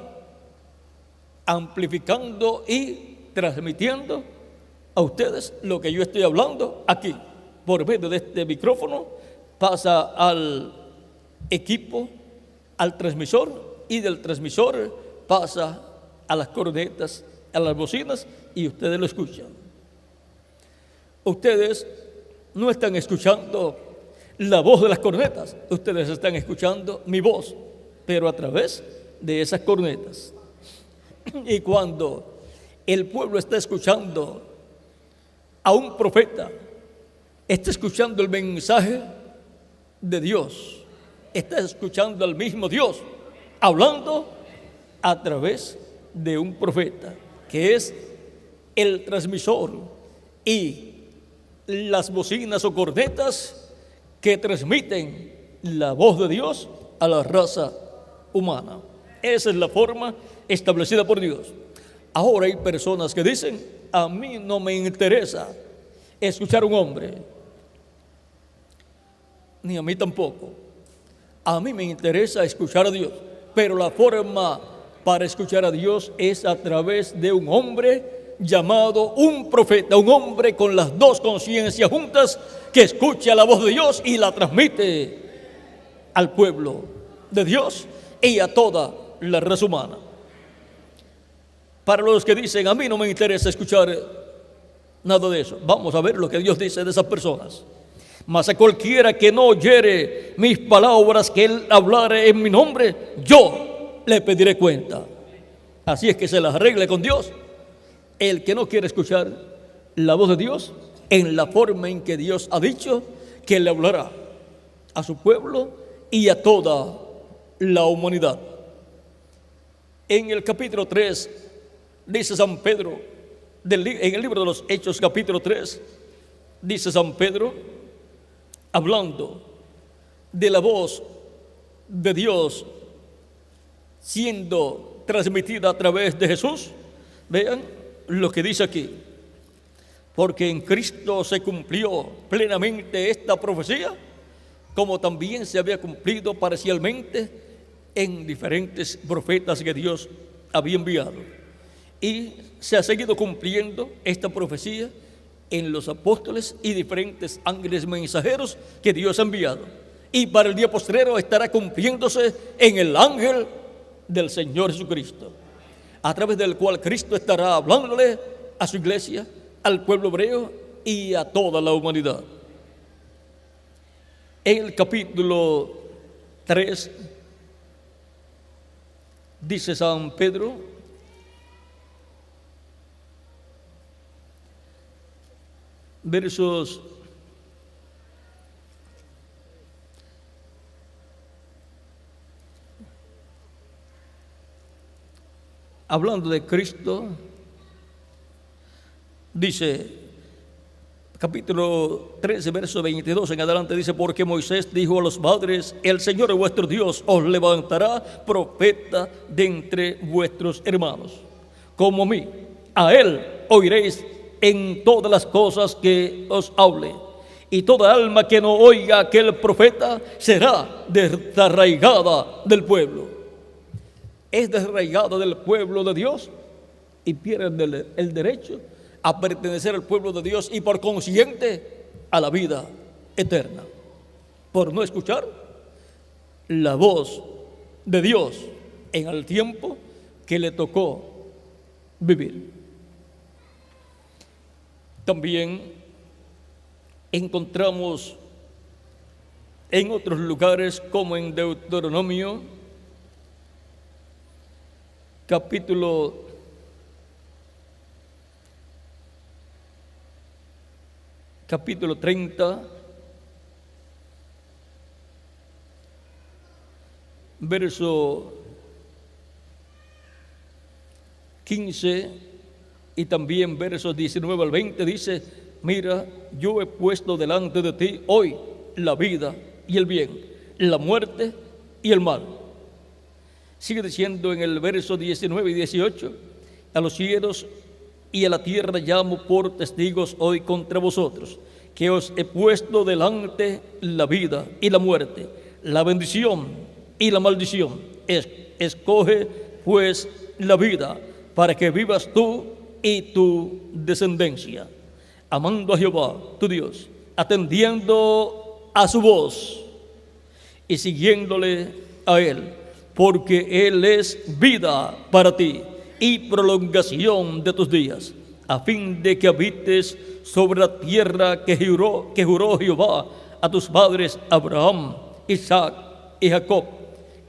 amplificando y transmitiendo a ustedes lo que yo estoy hablando aquí. Por medio de este micrófono pasa al equipo, al transmisor, y del transmisor pasa a las cornetas, a las bocinas, y ustedes lo escuchan. Ustedes no están escuchando la voz de las cornetas, ustedes están escuchando mi voz, pero a través de esas cornetas. Y cuando el pueblo está escuchando a un profeta, está escuchando el mensaje de Dios, está escuchando al mismo Dios hablando a través de un profeta, que es el transmisor, y las bocinas o cornetas que transmiten la voz de Dios a la raza humana. Esa es la forma establecida por Dios. Ahora hay personas que dicen: a mí no me interesa escuchar a un hombre, ni a mí tampoco. A mí me interesa escuchar a Dios, pero la forma para escuchar a Dios es a través de un hombre llamado un profeta, un hombre con las dos conciencias juntas, que escucha la voz de Dios y la transmite al pueblo de Dios y a toda la raza humana. Para los que dicen: a mí no me interesa escuchar nada de eso, vamos a ver lo que Dios dice de esas personas. Mas a cualquiera que no oyere mis palabras que él hablare en mi nombre, yo le pediré cuenta. Así es que se las arregle con Dios el que no quiere escuchar la voz de Dios en la forma en que Dios ha dicho que le hablará a su pueblo y a toda la humanidad. En el capítulo 3 dice San Pedro, en el libro de los Hechos capítulo 3, dice San Pedro, hablando de la voz de Dios siendo transmitida a través de Jesús. Vean lo que dice aquí: porque en Cristo se cumplió plenamente esta profecía, como también se había cumplido parcialmente en diferentes profetas que Dios había enviado. Y se ha seguido cumpliendo esta profecía en los apóstoles y diferentes ángeles mensajeros que Dios ha enviado. Y para el día postrero estará cumpliéndose en el ángel del Señor Jesucristo, a través del cual Cristo estará hablándole a su iglesia, al pueblo hebreo y a toda la humanidad. En el capítulo 3 dice San Pedro: versos hablando de Cristo, dice, capítulo 13, verso 22 en adelante, dice: porque Moisés dijo a los padres: el Señor vuestro Dios os levantará profeta de entre vuestros hermanos, como a mí. A él oiréis en todas las cosas que os hable, y toda alma que no oiga a aquel profeta será desarraigada del pueblo. Es desarraigada del pueblo de Dios y pierde el derecho a pertenecer al pueblo de Dios y por consiguiente a la vida eterna, por no escuchar la voz de Dios en el tiempo que le tocó vivir. También encontramos en otros lugares, como en Deuteronomio capítulo 30, verso 15 y también versos 19 al 20, dice: mira, yo he puesto delante de ti hoy la vida y el bien, la muerte y el mal. Sigue diciendo en el verso 19 y 18, a los cielos y a la tierra llamo por testigos hoy contra vosotros, que os he puesto delante la vida y la muerte, la bendición y la maldición. Escoge pues la vida para que vivas tú y tu descendencia, amando a Jehová tu Dios, atendiendo a su voz y siguiéndole a Él, porque Él es vida para ti y prolongación de tus días, a fin de que habites sobre la tierra que juró Jehová a tus padres Abraham, Isaac y Jacob,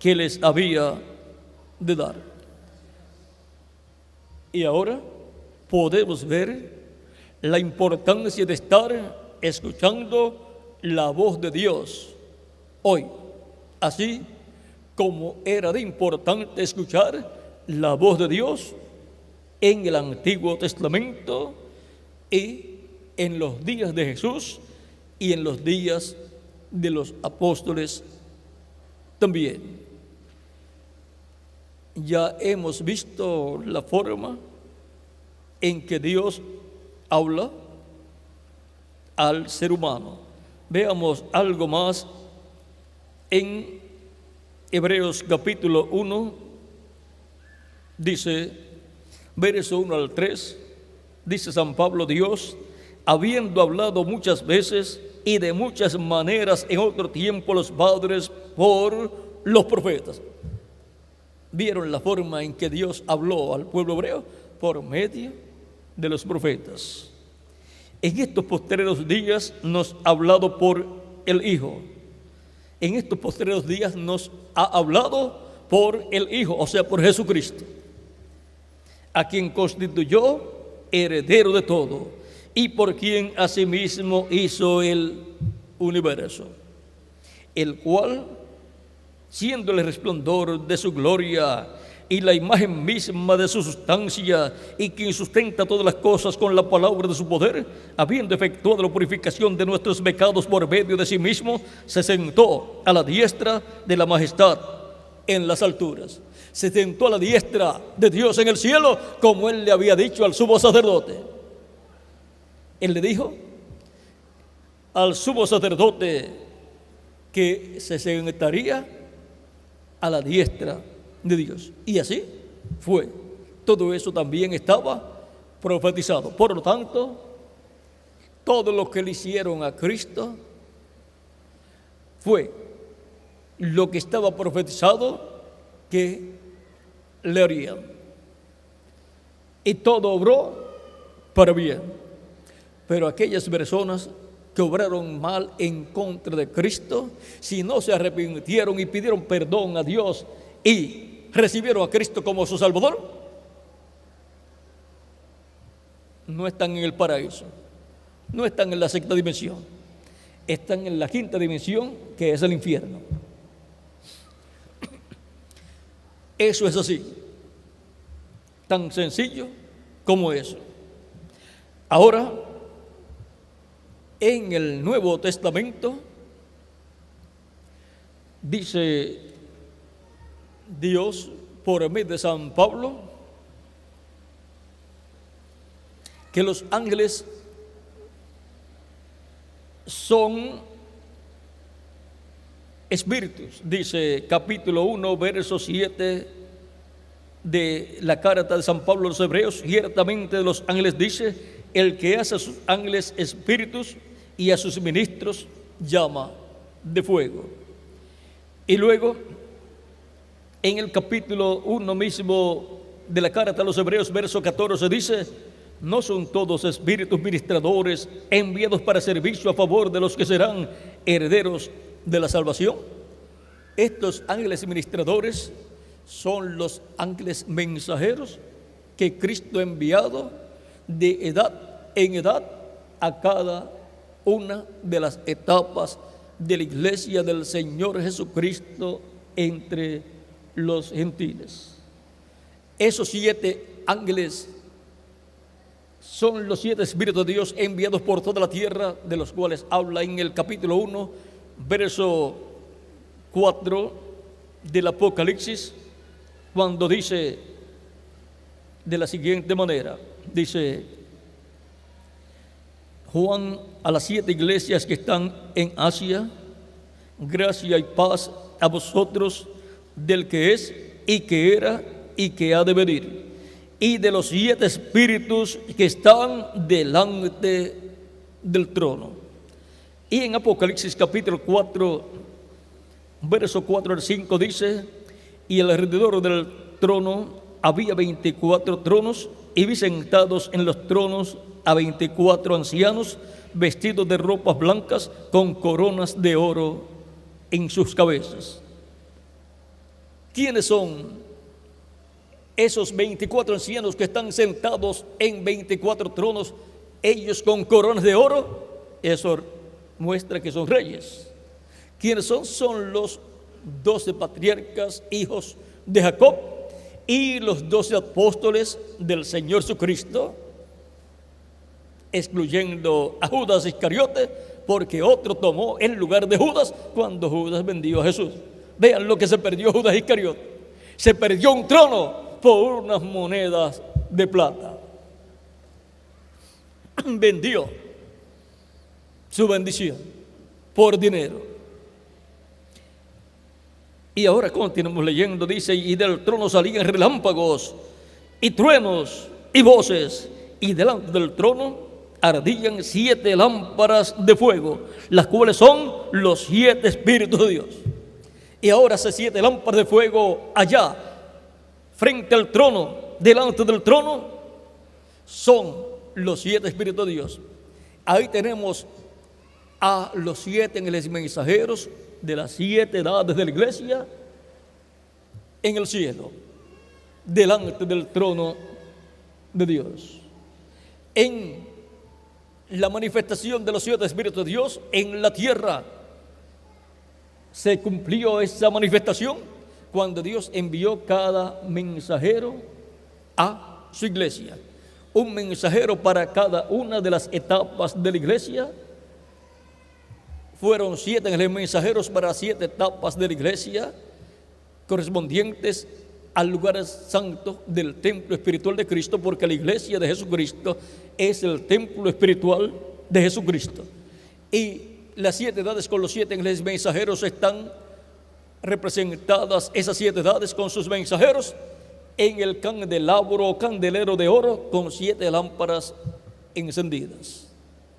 que les había de dar. Y ahora podemos ver la importancia de estar escuchando la voz de Dios hoy, así como era de importante escuchar la voz de Dios en el Antiguo Testamento y en los días de Jesús y en los días de los apóstoles también. Ya hemos visto la forma en que Dios habla al ser humano. Veamos algo más en Hebreos capítulo 1, dice, verso 1 al 3, dice San Pablo: Dios, habiendo hablado muchas veces y de muchas maneras en otro tiempo los padres por los profetas. ¿Vieron la forma en que Dios habló al pueblo hebreo? Por medio de los profetas. En estos postreros días nos ha hablado por el Hijo. En estos postreros días nos ha hablado por el Hijo, o sea, por Jesucristo, a quien constituyó heredero de todo y por quien asimismo hizo el universo, el cual, siendo el resplandor de su gloria y la imagen misma de su sustancia, y quien sustenta todas las cosas con la palabra de su poder, habiendo efectuado la purificación de nuestros pecados por medio de sí mismo, se sentó a la diestra de la majestad en las alturas. Se sentó a la diestra de Dios en el cielo, como Él le había dicho al sumo sacerdote. Él le dijo al sumo sacerdote que se sentaría a la diestra de Dios. Y así fue. Todo eso también estaba profetizado. Por lo tanto, todo lo que le hicieron a Cristo fue lo que estaba profetizado que le harían. Y todo obró para bien. Pero aquellas personas que obraron mal en contra de Cristo, si no se arrepintieron y pidieron perdón a Dios y recibieron a Cristo como su Salvador, no están en el paraíso, no están en la sexta dimensión, están en la quinta dimensión, que es el infierno. Eso es así, tan sencillo como eso. Ahora, en el Nuevo Testamento, dice Dios por medio de San Pablo que los ángeles son espíritus. Dice capítulo 1, verso 7 de la carta de San Pablo a los Hebreos: ciertamente de los ángeles dice, el que hace a sus ángeles espíritus y a sus ministros llama de fuego. Y luego, en el capítulo 1 mismo de la carta a los Hebreos, verso 14, dice: ¿no son todos espíritus ministradores enviados para servicio a favor de los que serán herederos de la salvación? Estos ángeles ministradores son los ángeles mensajeros que Cristo ha enviado de edad en edad a cada una de las etapas de la iglesia del Señor Jesucristo entre los gentiles. Esos 7 ángeles son los 7 espíritus de Dios enviados por toda la tierra, de los cuales habla en el capítulo 1, verso 4 del Apocalipsis, cuando dice de la siguiente manera, dice Juan a las 7 iglesias que están en Asia: gracia y paz a vosotros del que es y que era y que ha de venir, y de los 7 espíritus que están delante del trono. Y en Apocalipsis capítulo 4, verso 4 al 5 dice: y alrededor del trono había 24 tronos, y vi sentados en los tronos a 24 ancianos, vestidos de ropas blancas, con coronas de oro en sus cabezas. ¿Quiénes son esos 24 ancianos que están sentados en 24 tronos, ellos con coronas de oro? Eso muestra que son reyes. ¿Quiénes son? Son los 12 patriarcas, hijos de Jacob, y los 12 apóstoles del Señor Jesucristo, excluyendo a Judas Iscariote, porque otro tomó el lugar de Judas cuando Judas vendió a Jesús. Vean lo que se perdió Judas Iscariote. Se perdió un trono por unas monedas de plata. Vendió su bendición por dinero. Y ahora continuamos leyendo, dice: y del trono salían relámpagos y truenos y voces, y delante del trono ardían 7 lámparas de fuego, las cuales son los 7 espíritus de Dios. Y ahora esas 7 lámparas de fuego allá, frente al trono, delante del trono, son los 7 espíritus de Dios. Ahí tenemos a los 7 ángeles mensajeros de las 7 edades de la iglesia en el cielo, delante del trono de Dios. En la manifestación de los 7 espíritus de Dios en la tierra, se cumplió esa manifestación cuando Dios envió cada mensajero a su iglesia. Un mensajero para cada una de las etapas de la iglesia. Fueron 7 ángeles mensajeros para 7 etapas de la iglesia, correspondientes al lugar santo del templo espiritual de Cristo, porque la iglesia de Jesucristo es el templo espiritual de Jesucristo. Y las 7 edades con los 7 ángeles mensajeros están representadas, esas 7 edades con sus mensajeros, en el candelabro o candelero de oro con 7 lámparas encendidas.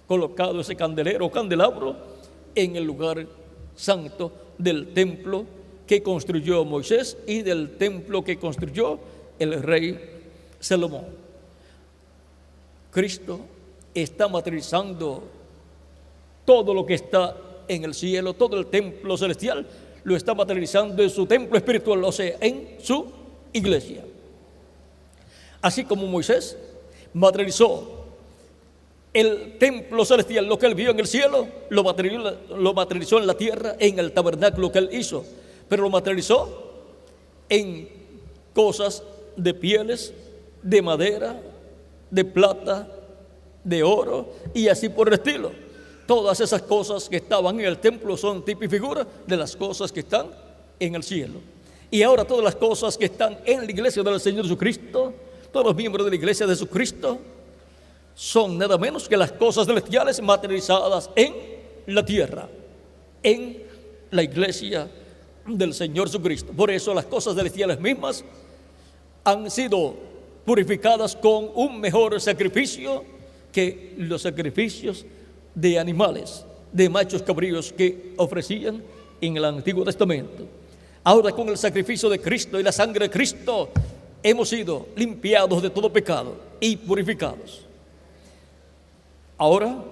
Colocado ese candelero o candelabro en el lugar santo del templo que construyó Moisés y del templo que construyó el rey Salomón. Cristo está materializando todo lo que está en el cielo, todo el templo celestial, lo está materializando en su templo espiritual, o sea, en su iglesia. Así como Moisés materializó el templo celestial, lo que él vio en el cielo, lo materializó en la tierra, en el tabernáculo que él hizo, pero lo materializó en cosas de pieles, de madera, de plata, de oro y así por el estilo. Todas esas cosas que estaban en el templo son tipo y figura de las cosas que están en el cielo. Y ahora todas las cosas que están en la iglesia del Señor Jesucristo, todos los miembros de la iglesia de Jesucristo, son nada menos que las cosas celestiales materializadas en la tierra, en la iglesia del Señor Jesucristo. Por eso las cosas celestiales mismas han sido purificadas con un mejor sacrificio que los sacrificios de animales, de machos cabríos que ofrecían en el Antiguo Testamento. Ahora con el sacrificio de Cristo y la sangre de Cristo hemos sido limpiados de todo pecado y purificados. Ahora,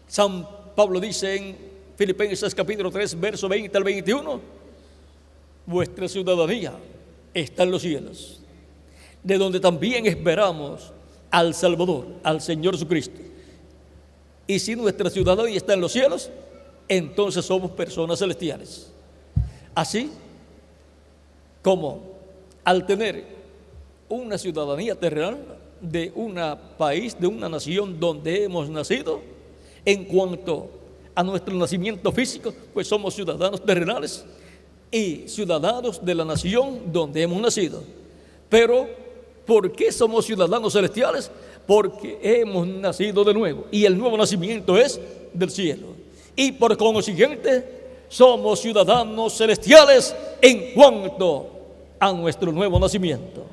San Pablo dice en Filipenses capítulo 3, verso 20 al 21, vuestra ciudadanía está en los cielos, de donde también esperamos al Salvador, al Señor Jesucristo. Y si nuestra ciudadanía está en los cielos, entonces somos personas celestiales. Así como al tener una ciudadanía terrenal de un país, de una nación donde hemos nacido, en cuanto a nuestro nacimiento físico, pues somos ciudadanos terrenales, y ciudadanos de la nación donde hemos nacido. Pero, ¿por qué somos ciudadanos celestiales? Porque hemos nacido de nuevo, y el nuevo nacimiento es del cielo. Y por consiguiente, somos ciudadanos celestiales en cuanto a nuestro nuevo nacimiento.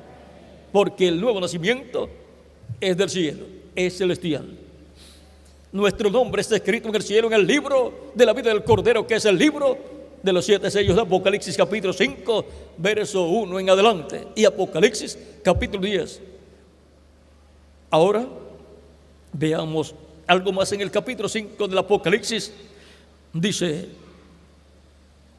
Porque el nuevo nacimiento es del cielo, es celestial. Nuestro nombre está escrito en el cielo, en el libro de la vida del Cordero, que es el libro de los 7 sellos de Apocalipsis capítulo 5, verso 1 en adelante, y Apocalipsis capítulo 10. Ahora veamos algo más en el capítulo 5 del Apocalipsis. Dice,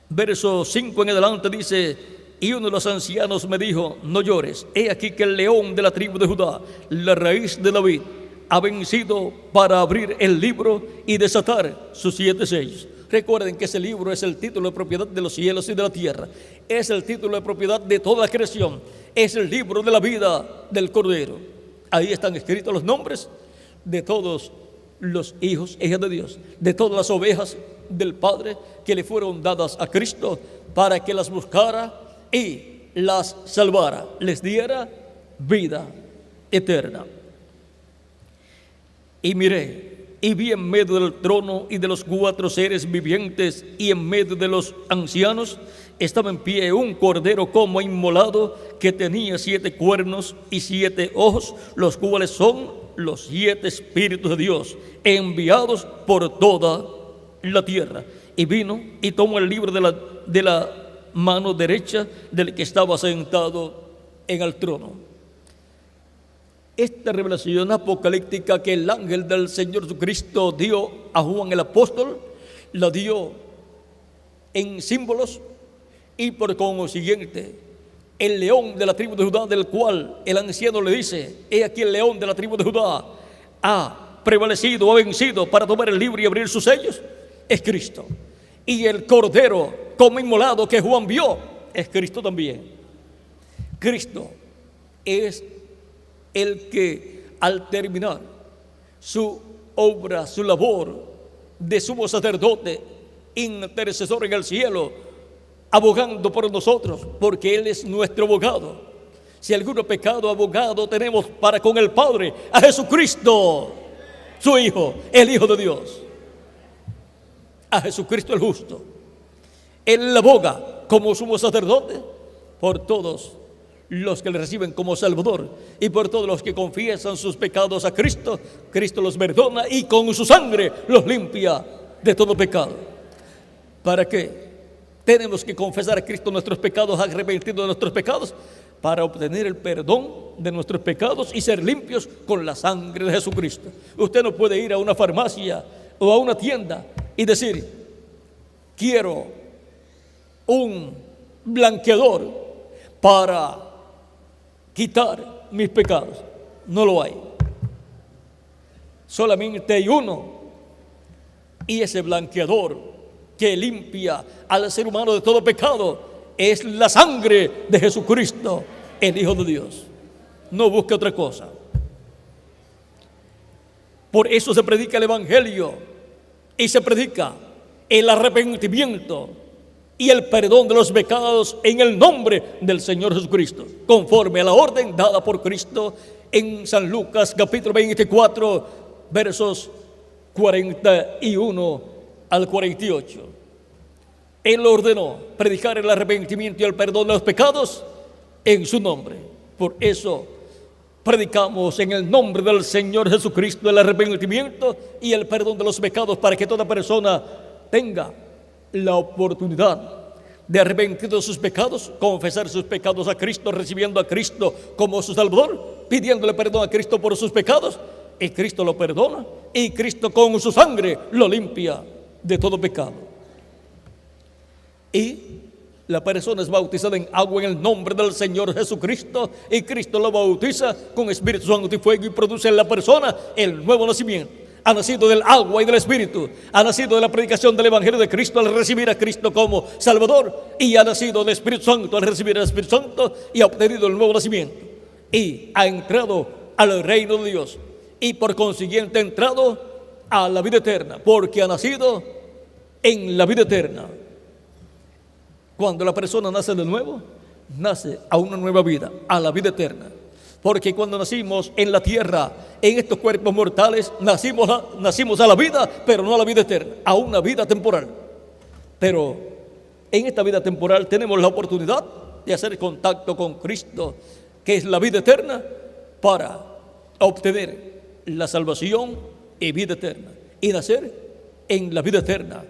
verso 5 en adelante, dice: y uno de los ancianos me dijo, no llores, he aquí que el león de la tribu de Judá, la raíz de David, ha vencido para abrir el libro y desatar sus 7 sellos. Recuerden que ese libro es el título de propiedad de los cielos y de la tierra, es el título de propiedad de toda la creación, es el libro de la vida del Cordero. Ahí están escritos los nombres de todos los hijos e hijas de Dios, de todas las ovejas del Padre que le fueron dadas a Cristo para que las buscara y las salvara, les diera vida eterna. Y miré, y vi en medio del trono y de los 4 seres vivientes y en medio de los ancianos estaba en pie un cordero como inmolado, que tenía 7 cuernos y 7 ojos, los cuales son los 7 espíritus de Dios enviados por toda la tierra. Y vino y tomó el libro de la mano derecha del que estaba sentado en el trono. Esta revelación apocalíptica que el ángel del Señor Jesucristo dio a Juan el apóstol, la dio en símbolos, y por consiguiente el león de la tribu de Judá, del cual el anciano le dice: he aquí el león de la tribu de Judá ha prevalecido, ha vencido para tomar el libro y abrir sus sellos, es Cristo. Y el cordero como inmolado que Juan vio es Cristo también. Cristo es el que al terminar su obra, su labor de sumo sacerdote, intercesor en el cielo, abogando por nosotros, porque Él es nuestro abogado. Si alguno pecado, abogado tenemos para con el Padre, a Jesucristo, su Hijo, el Hijo de Dios, a Jesucristo el justo. Él aboga como sumo sacerdote por todos los que le reciben como Salvador, y por todos los que confiesan sus pecados a Cristo. Cristo los perdona y con su sangre los limpia de todo pecado. ¿Para qué? Tenemos que confesar a Cristo nuestros pecados, arrepentidos de nuestros pecados, para obtener el perdón de nuestros pecados y ser limpios con la sangre de Jesucristo. Usted no puede ir a una farmacia o a una tienda y decir: quiero un blanqueador para quitar mis pecados. No lo hay. Solamente hay uno, y ese blanqueador que limpia al ser humano de todo pecado es la sangre de Jesucristo, el Hijo de Dios. No busque otra cosa. Por eso se predica el Evangelio, y se predica el arrepentimiento y el perdón de los pecados en el nombre del Señor Jesucristo, conforme a la orden dada por Cristo en San Lucas capítulo 24, versos 41 al 48. Él ordenó predicar el arrepentimiento y el perdón de los pecados en su nombre. Por eso predicamos en el nombre del Señor Jesucristo el arrepentimiento y el perdón de los pecados, para que toda persona tenga la oportunidad de arrepentir de sus pecados, confesar sus pecados a Cristo, recibiendo a Cristo como su Salvador, pidiéndole perdón a Cristo por sus pecados, y Cristo lo perdona, y Cristo con su sangre lo limpia de todo pecado. Y la persona es bautizada en agua en el nombre del Señor Jesucristo, y Cristo lo bautiza con Espíritu Santo y fuego, y produce en la persona el nuevo nacimiento. Ha nacido del agua y del Espíritu, ha nacido de la predicación del Evangelio de Cristo al recibir a Cristo como Salvador, y ha nacido del Espíritu Santo al recibir al Espíritu Santo, y ha obtenido el nuevo nacimiento, y ha entrado al reino de Dios, y por consiguiente ha entrado a la vida eterna, porque ha nacido en la vida eterna. Cuando la persona nace de nuevo, nace a una nueva vida, a la vida eterna. Porque cuando nacimos en la tierra, en estos cuerpos mortales, nacimos a la vida, pero no a la vida eterna, a una vida temporal. Pero en esta vida temporal tenemos la oportunidad de hacer contacto con Cristo, que es la vida eterna, para obtener la salvación y vida eterna, y nacer en la vida eterna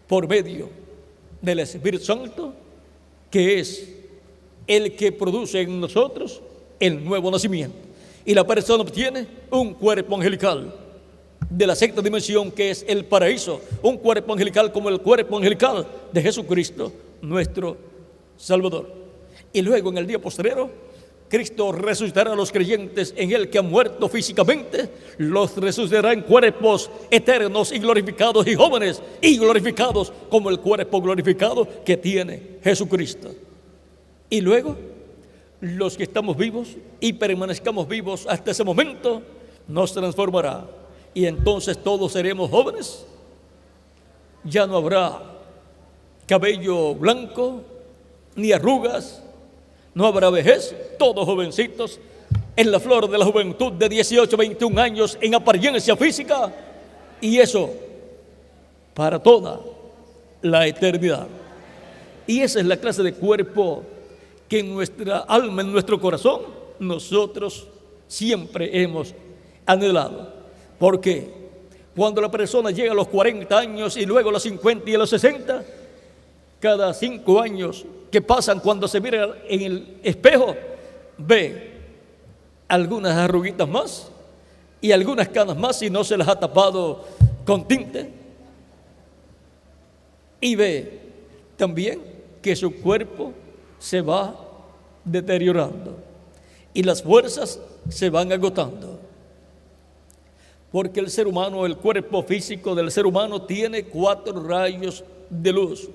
por medio del Espíritu Santo, que es el que produce en nosotros el nuevo nacimiento. Y la persona obtiene un cuerpo angelical de la sexta dimensión, que es el paraíso, un cuerpo angelical como el cuerpo angelical de Jesucristo, nuestro Salvador. Y luego en el día postrero, Cristo resucitará a los creyentes en Él que han muerto físicamente, los resucitará en cuerpos eternos y glorificados y jóvenes y glorificados como el cuerpo glorificado que tiene Jesucristo. Y luego, los que estamos vivos y permanezcamos vivos hasta ese momento, nos transformará. Y entonces todos seremos jóvenes. Ya no habrá cabello blanco, ni arrugas, no habrá vejez, todos jovencitos, en la flor de la juventud de 18, 21 años, en apariencia física, y eso para toda la eternidad. Y esa es la clase de cuerpo que en nuestra alma, en nuestro corazón, nosotros siempre hemos anhelado. Porque cuando la persona llega a los 40 años y luego a los 50 y a los 60, cada 5 años que pasan, cuando se mira en el espejo, ve algunas arruguitas más y algunas canas más si no se las ha tapado con tinte, y ve también que su cuerpo se va deteriorando y las fuerzas se van agotando. Porque el ser humano, el cuerpo físico del ser humano tiene 4 rayos de luz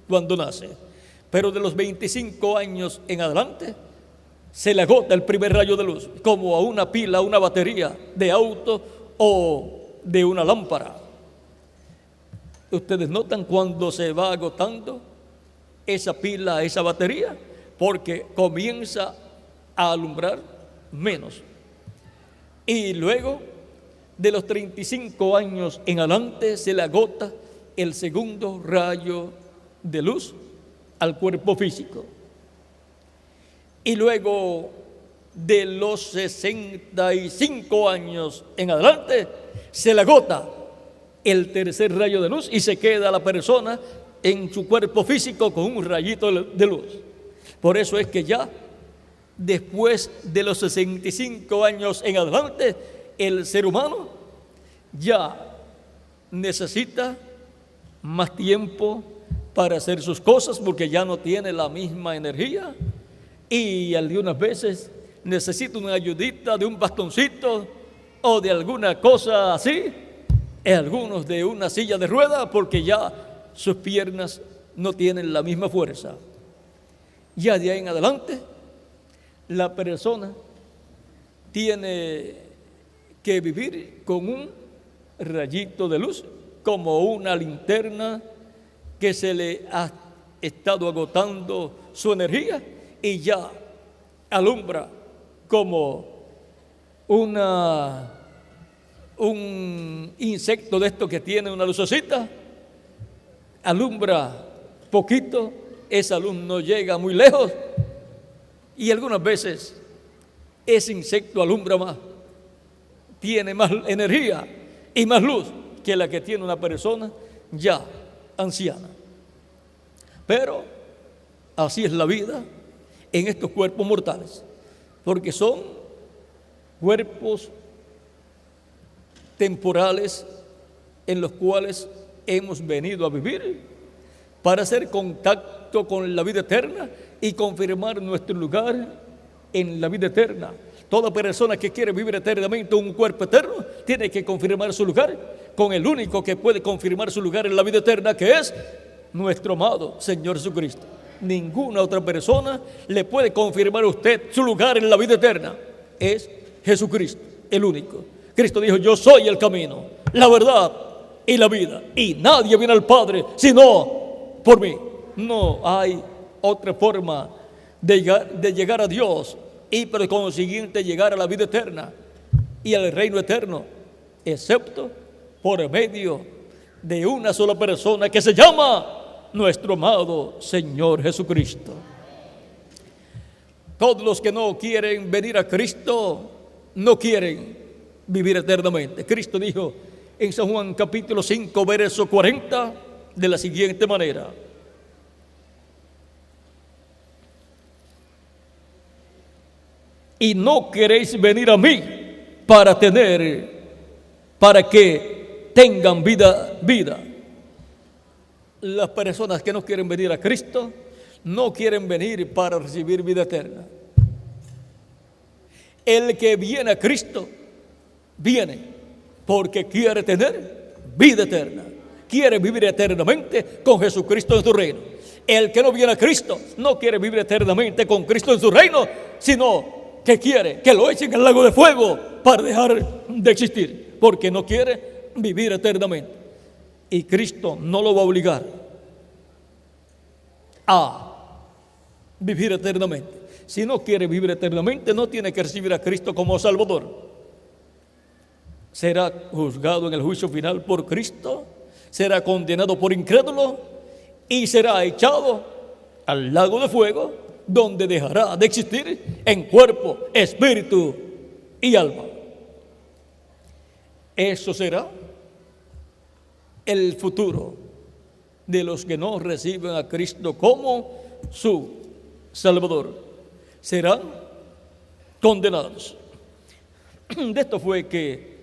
cuando nace. Pero de los 25 años en adelante se le agota el primer rayo de luz, como a una pila, a una batería de auto o de una lámpara. Ustedes notan cuando se va agotando esa pila, esa batería, porque comienza a alumbrar menos. Y luego de los 35 años en adelante se le agota el segundo rayo de luz al cuerpo físico. Y luego de los 65 años en adelante se le agota el tercer rayo de luz y se queda la persona en su cuerpo físico con un rayito de luz. Por eso es que ya después de los 65 años en adelante, el ser humano ya necesita más tiempo para hacer sus cosas, porque ya no tiene la misma energía, y algunas veces necesita una ayudita de un bastoncito o de alguna cosa así, algunos de una silla de ruedas, porque ya sus piernas no tienen la misma fuerza. Ya de ahí en adelante la persona tiene que vivir con un rayito de luz, como una linterna que se le ha estado agotando su energía y ya alumbra como un insecto de esto que tiene una lucecita, alumbra poquito, esa luz no llega muy lejos, y algunas veces ese insecto alumbra más, tiene más energía y más luz que la que tiene una persona ya anciana. Pero así es la vida en estos cuerpos mortales, porque son cuerpos temporales en los cuales hemos venido a vivir para hacer contacto con la vida eterna y confirmar nuestro lugar en la vida eterna. Toda persona que quiere vivir eternamente un cuerpo eterno tiene que confirmar su lugar con el único que puede confirmar su lugar en la vida eterna, que es nuestro amado Señor Jesucristo. Ninguna otra persona le puede confirmar a usted su lugar en la vida eterna. Es Jesucristo, el único. Cristo dijo: yo soy el camino, la verdad y la vida, y nadie viene al Padre sino por mí. No hay otra forma de llegar a Dios y por consiguiente llegar a la vida eterna y al reino eterno, excepto por medio de una sola persona que se llama nuestro amado Señor Jesucristo. Todos los que no quieren venir a Cristo no quieren vivir eternamente. Cristo dijo en San Juan capítulo 5, verso 40, de la siguiente manera: y no queréis venir a mí para que tengan vida. Las personas que no quieren venir a Cristo no quieren venir para recibir vida eterna. El que viene a Cristo viene porque quiere tener vida eterna, quiere vivir eternamente con Jesucristo en su reino. El que no viene a Cristo no quiere vivir eternamente con Cristo en su reino, sino que quiere que lo echen al lago de fuego para dejar de existir, porque no quiere vivir eternamente. Y Cristo no lo va a obligar a vivir eternamente. Si no quiere vivir eternamente, no tiene que recibir a Cristo como Salvador. Será juzgado en el juicio final por Cristo, será condenado por incrédulo y será echado al lago de fuego, donde dejará de existir en cuerpo, espíritu y alma. Eso será el futuro de los que no reciben a Cristo como su Salvador. Serán condenados. De esto fue que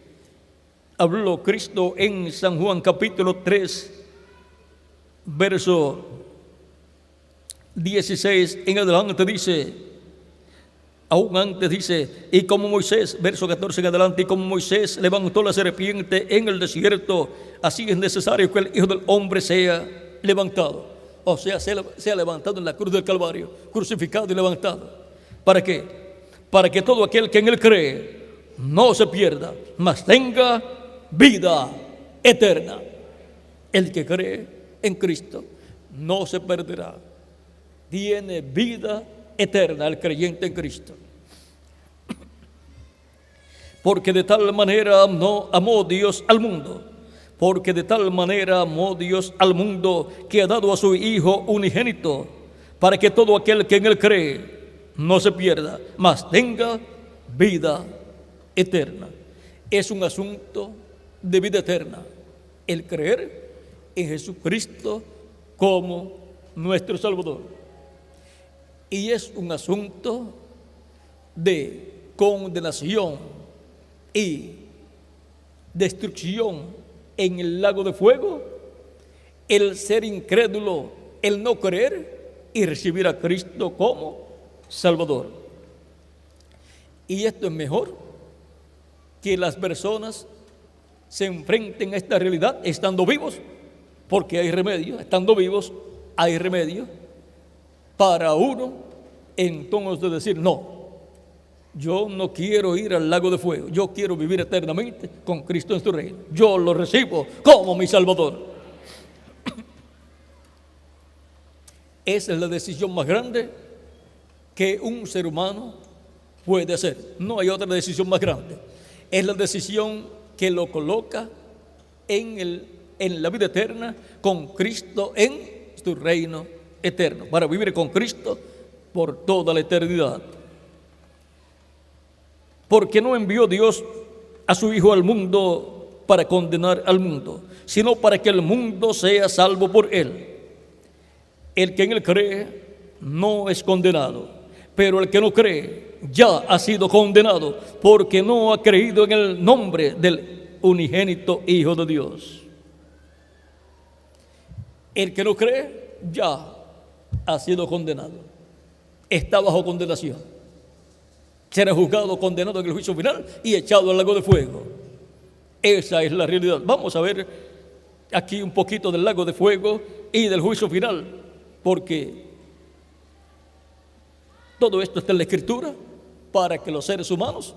habló Cristo en San Juan capítulo 3, verso 16 en adelante. Dice, aún antes dice, y como Moisés, verso 14 en adelante, y como Moisés levantó la serpiente en el desierto, así es necesario que el Hijo del Hombre sea levantado. O sea, sea levantado en la cruz del Calvario, crucificado y levantado. ¿Para qué? Para que todo aquel que en él cree no se pierda, mas tenga vida eterna. El que cree en Cristo no se perderá, tiene vida eterna el creyente en Cristo. Porque de tal manera amó Dios al mundo, porque de tal manera amó Dios al mundo, que ha dado a su Hijo unigénito, para que todo aquel que en él cree no se pierda, mas tenga vida eterna. Es un asunto de vida eterna el creer en Jesucristo como nuestro Salvador. Y es un asunto de condenación y destrucción en el lago de fuego el ser incrédulo, el no creer y recibir a Cristo como Salvador. Y esto es mejor que las personas se enfrenten a esta realidad estando vivos, porque hay remedio. Estando vivos hay remedio para uno entonces decir: no, yo no quiero ir al lago de fuego, yo quiero vivir eternamente con Cristo en su reino, yo lo recibo como mi Salvador. Esa es la decisión más grande que un ser humano puede hacer. No hay otra decisión más grande. Es la decisión que lo coloca en la vida eterna con Cristo en su reino eterno, para vivir con Cristo por toda la eternidad. Porque no envió Dios a su Hijo al mundo para condenar al mundo, sino para que el mundo sea salvo por él. El que en él cree no es condenado, pero el que no cree ya ha sido condenado, porque no ha creído en el nombre del unigénito Hijo de Dios. El que no cree ya ha sido condenado, está bajo condenación, será juzgado, condenado en el juicio final y echado al lago de fuego. Esa es la realidad. Vamos a ver aquí un poquito del lago de fuego y del juicio final, porque todo esto está en la Escritura para que los seres humanos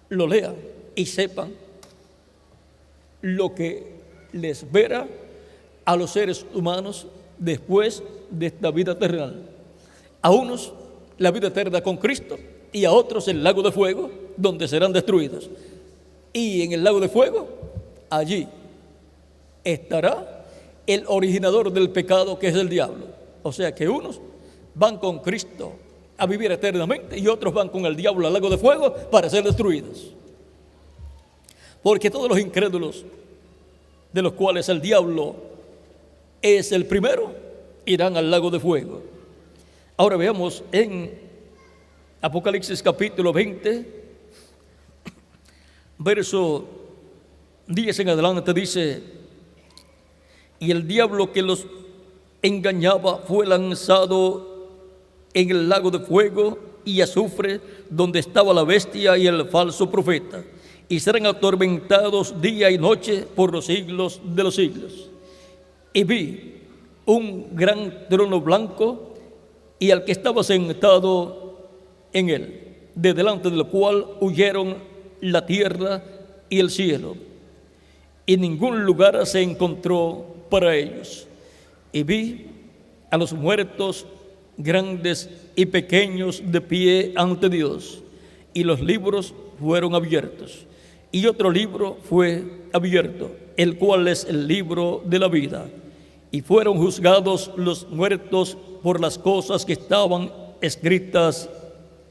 lo lean y sepan lo que les espera a los seres humanos después de esta vida terrenal. A unos la vida eterna con Cristo y a otros el lago de fuego, donde serán destruidos. Y en el lago de fuego, allí estará el originador del pecado, que es el diablo. O sea que unos van con Cristo a vivir eternamente y otros van con el diablo al lago de fuego para ser destruidos. Porque todos los incrédulos, de los cuales el diablo es el primero, irán al lago de fuego. Ahora veamos en Apocalipsis capítulo 20, verso 10 en adelante, dice: y el diablo que los engañaba fue lanzado en el lago de fuego y azufre, donde estaba la bestia y el falso profeta, y serán atormentados día y noche por los siglos de los siglos. Y vi un gran trono blanco y al que estaba sentado en él, de delante del cual huyeron la tierra y el cielo, y ningún lugar se encontró para ellos. Y vi a los muertos, grandes y pequeños, de pie ante Dios, y los libros fueron abiertos. Y otro libro fue abierto, el cual es el libro de la vida. Y fueron juzgados los muertos por las cosas que estaban escritas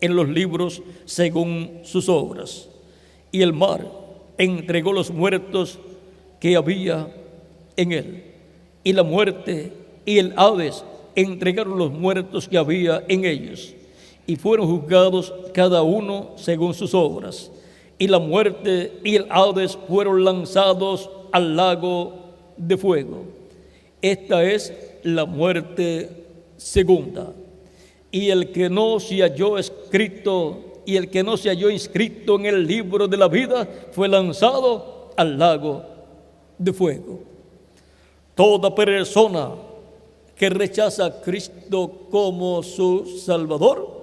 en los libros según sus obras. Y el mar entregó los muertos que había en él. Y la muerte y el Hades entregaron los muertos que había en ellos. Y fueron juzgados cada uno según sus obras. Y la muerte y el Hades fueron lanzados al lago de fuego. Esta es la muerte segunda. Y el que no se halló inscrito en el libro de la vida fue lanzado al lago de fuego. Toda persona que rechaza a Cristo como su Salvador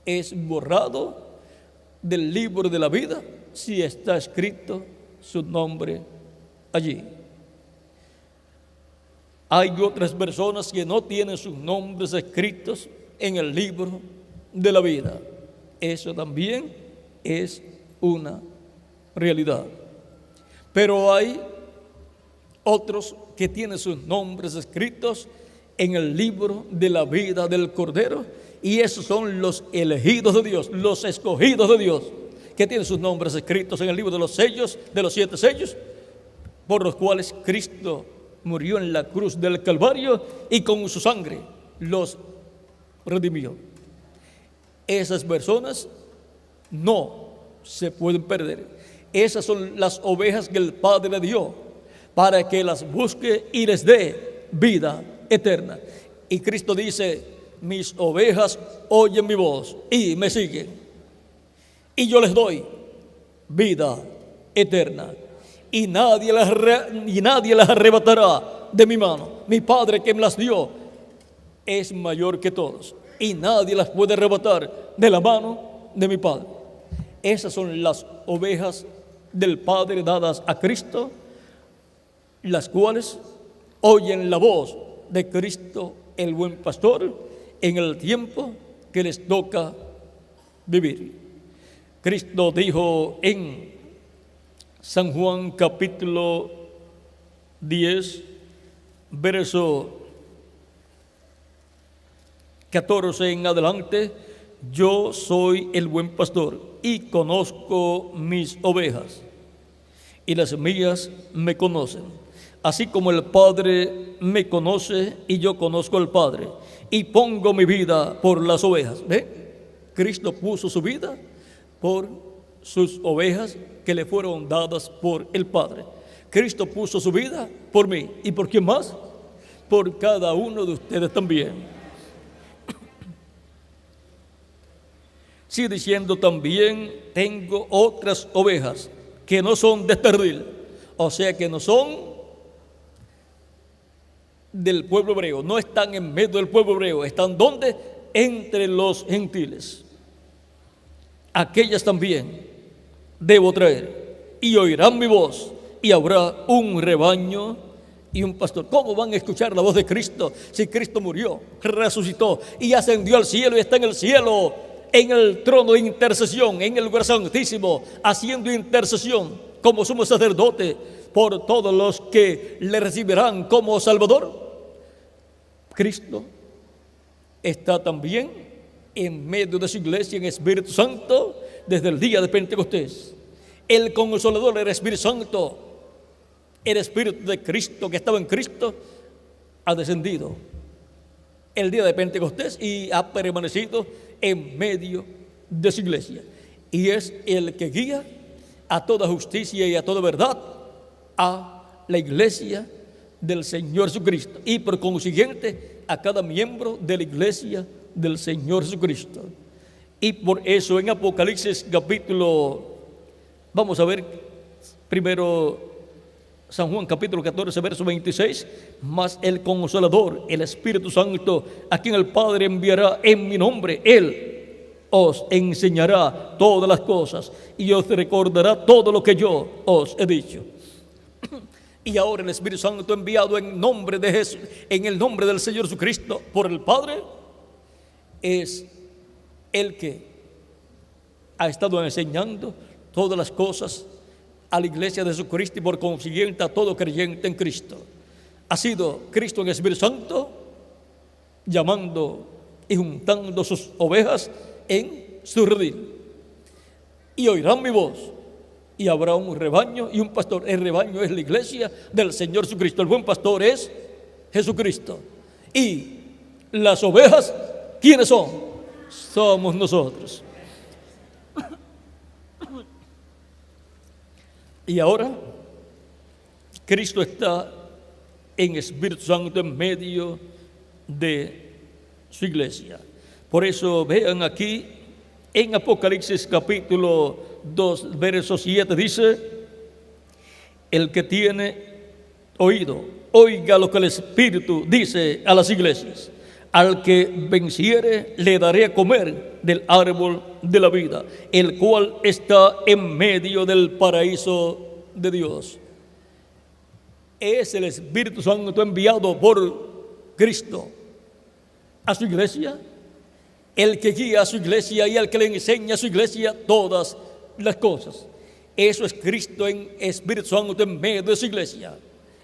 es borrado del libro de la vida si está escrito su nombre allí. Hay otras personas que no tienen sus nombres escritos en el libro de la vida. Eso también es una realidad. Pero hay otros que tienen sus nombres escritos en el libro de la vida del Cordero, y esos son los elegidos de Dios, los escogidos de Dios, que tienen sus nombres escritos en el libro de los sellos, de los 7 sellos, por los cuales Cristo murió en la cruz del Calvario y con su sangre los redimió. Esas personas no se pueden perder. Esas son las ovejas que el Padre dio para que las busque y les dé vida eterna. Y Cristo dice: mis ovejas oyen mi voz y me siguen, y yo les doy vida eterna, y nadie las arrebatará de mi mano. Mi Padre que me las dio es mayor que todos, y nadie las puede arrebatar de la mano de mi Padre. Esas son las ovejas del Padre dadas a Cristo, las cuales oyen la voz de Cristo, el buen pastor, en el tiempo que les toca vivir. Cristo dijo en San Juan capítulo 10, verso 14 en adelante: yo soy el buen pastor y conozco mis ovejas, y las mías me conocen, así como el Padre me conoce y yo conozco al Padre, y pongo mi vida por las ovejas. ¿Ve? Cristo puso su vida por sus ovejas que le fueron dadas por el Padre. Cristo puso su vida por mí. ¿Y por quién más? Por cada uno de ustedes también. Sigue diciendo también: tengo otras ovejas que no son de este redil. O sea que no son del pueblo hebreo, no están en medio del pueblo hebreo. ¿Están dónde? Entre los gentiles. Aquellas también debo traer, y oirán mi voz, y habrá un rebaño y un pastor. ¿Cómo van a escuchar la voz de Cristo si Cristo murió, resucitó y ascendió al cielo y está en el cielo, en el trono de intercesión, en el lugar santísimo, haciendo intercesión como sumo sacerdote por todos los que le recibirán como Salvador? Cristo está también en medio de su iglesia en Espíritu Santo desde el día de Pentecostés. El Consolador, el Espíritu Santo, el Espíritu de Cristo que estaba en Cristo, ha descendido el día de Pentecostés y ha permanecido en medio de su iglesia. Y es el que guía a toda justicia y a toda verdad a la iglesia del Señor Jesucristo y por consiguiente a cada miembro de la iglesia del Señor Jesucristo. Y por eso en Apocalipsis capítulo, vamos a ver primero San Juan capítulo 14 verso 26, mas el Consolador, el Espíritu Santo, a quien el Padre enviará en mi nombre, Él os enseñará todas las cosas y os recordará todo lo que yo os he dicho. Y ahora el Espíritu Santo enviado en nombre de Jesús, en el nombre del Señor Jesucristo por el Padre, es el que ha estado enseñando todas las cosas a la iglesia de Jesucristo y por consiguiente a todo creyente en Cristo. Ha sido Cristo en el Espíritu Santo llamando y juntando sus ovejas en su redil. Y oirán mi voz y habrá un rebaño y un pastor. El rebaño es la iglesia del Señor Jesucristo. El buen pastor es Jesucristo. Y las ovejas, ¿quiénes son? Somos nosotros. Y ahora Cristo está en Espíritu Santo en medio de su iglesia. Por eso vean aquí en Apocalipsis capítulo 2 verso 7 dice: el que tiene oído, oiga lo que el Espíritu dice a las iglesias. Al que venciere le daré a comer del árbol de la vida, el cual está en medio del paraíso de Dios. Es el Espíritu Santo enviado por Cristo a su iglesia, el que guía a su iglesia y el que le enseña a su iglesia todas las cosas. Eso es Cristo en Espíritu Santo en medio de su iglesia,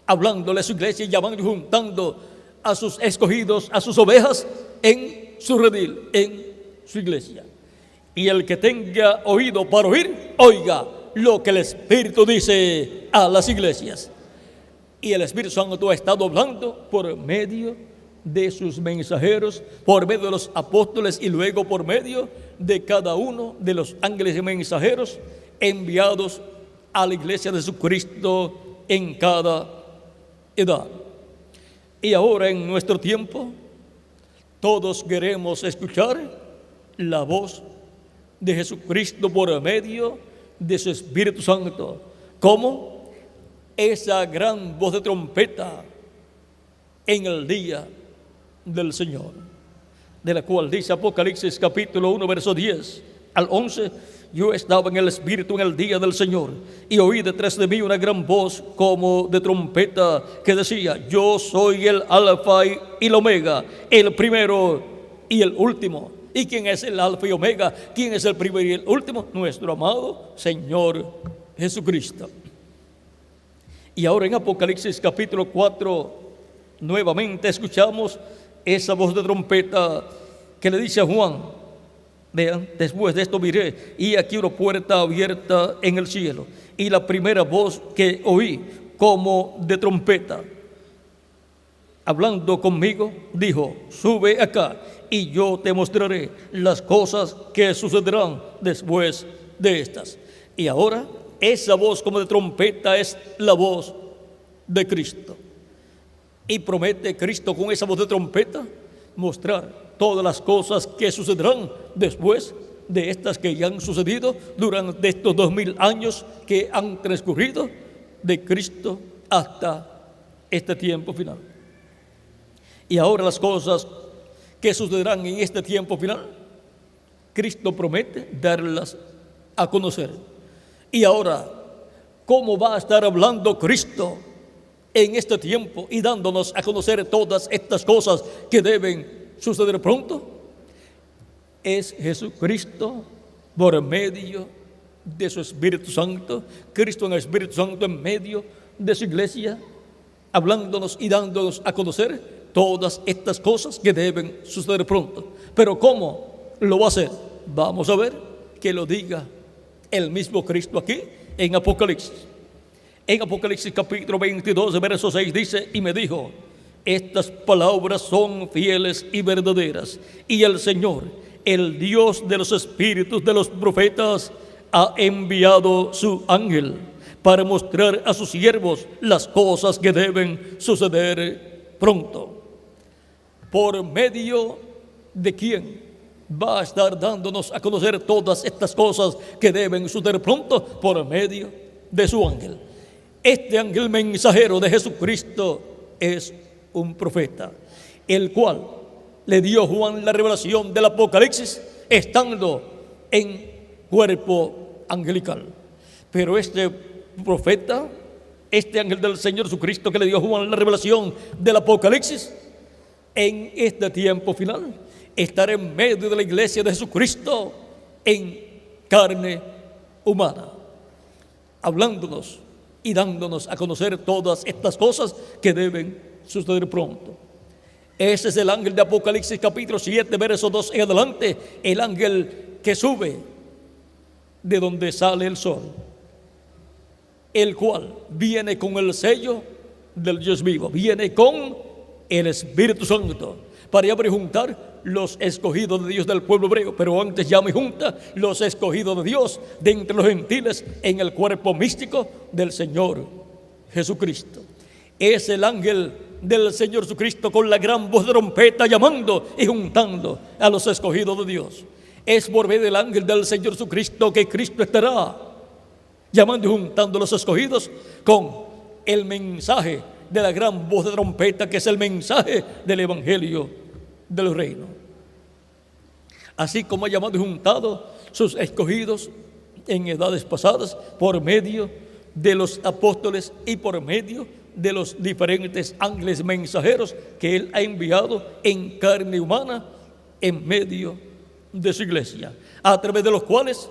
hablándole a su iglesia y llamando y juntando a sus escogidos, a sus ovejas en su redil, en su iglesia. Y el que tenga oído para oír, oiga lo que el Espíritu dice a las iglesias. Y el Espíritu Santo ha estado hablando por medio de sus mensajeros, por medio de los apóstoles y luego por medio de cada uno de los ángeles y mensajeros enviados a la iglesia de Jesucristo en cada edad. Y ahora en nuestro tiempo, todos queremos escuchar la voz de Jesucristo por medio de su Espíritu Santo, como esa gran voz de trompeta en el día del Señor, de la cual dice Apocalipsis capítulo 1 verso 10 al 11: yo estaba en el Espíritu en el día del Señor y oí detrás de mí una gran voz como de trompeta que decía: yo soy el Alfa y el Omega, el primero y el último. ¿Y quién es el Alfa y Omega? ¿Quién es el primero y el último? Nuestro amado Señor Jesucristo. Y ahora en Apocalipsis capítulo 4 nuevamente escuchamos esa voz de trompeta que le dice a Juan: vean, después de esto miré y aquí una puerta abierta en el cielo, y la primera voz que oí como de trompeta hablando conmigo dijo: sube acá y yo te mostraré las cosas que sucederán después de estas. Y ahora esa voz como de trompeta es la voz de Cristo. Y promete Cristo con esa voz de trompeta mostrar todas las cosas que sucederán después de estas que ya han sucedido durante estos 2000 años que han transcurrido de Cristo hasta este tiempo final. Y ahora las cosas que sucederán en este tiempo final, Cristo promete darlas a conocer. Y ahora, ¿cómo va a estar hablando Cristo en este tiempo y dándonos a conocer todas estas cosas que deben suceder pronto, es Jesucristo por medio de su Espíritu Santo, Cristo en el Espíritu Santo en medio de su iglesia, hablándonos y dándonos a conocer todas estas cosas que deben suceder pronto. Pero ¿cómo lo va a hacer? Vamos a ver que lo diga el mismo Cristo aquí en Apocalipsis. En Apocalipsis capítulo 22, verso 6 dice: y me dijo, estas palabras son fieles y verdaderas, y el Señor, el Dios de los espíritus de los profetas, ha enviado su ángel para mostrar a sus siervos las cosas que deben suceder pronto. ¿Por medio de quién va a estar dándonos a conocer todas estas cosas que deben suceder pronto? Por medio de su ángel. Este ángel mensajero de Jesucristo es un profeta, el cual le dio Juan la revelación del Apocalipsis estando en cuerpo angelical. Pero este profeta, este ángel del Señor Jesucristo que le dio Juan la revelación del Apocalipsis, en este tiempo final estará en medio de la iglesia de Jesucristo en carne humana, hablándonos y dándonos a conocer todas estas cosas que deben suceder pronto. Ese es el ángel de Apocalipsis capítulo 7, verso 2 en adelante, el ángel que sube de donde sale el sol, el cual viene con el sello del Dios vivo, viene con el Espíritu Santo para ya juntar los escogidos de Dios del pueblo hebreo, pero antes ya me junta los escogidos de Dios de entre los gentiles en el cuerpo místico del Señor Jesucristo. Es el ángel del Señor Jesucristo con la gran voz de trompeta llamando y juntando a los escogidos de Dios. Es por medio del ángel del Señor Jesucristo que Cristo estará llamando y juntando a los escogidos con el mensaje de la gran voz de trompeta, que es el mensaje del Evangelio del reino. Así como ha llamado y juntado sus escogidos en edades pasadas por medio de los apóstoles y por medio de los diferentes ángeles mensajeros que Él ha enviado en carne humana en medio de su iglesia, a través de los cuales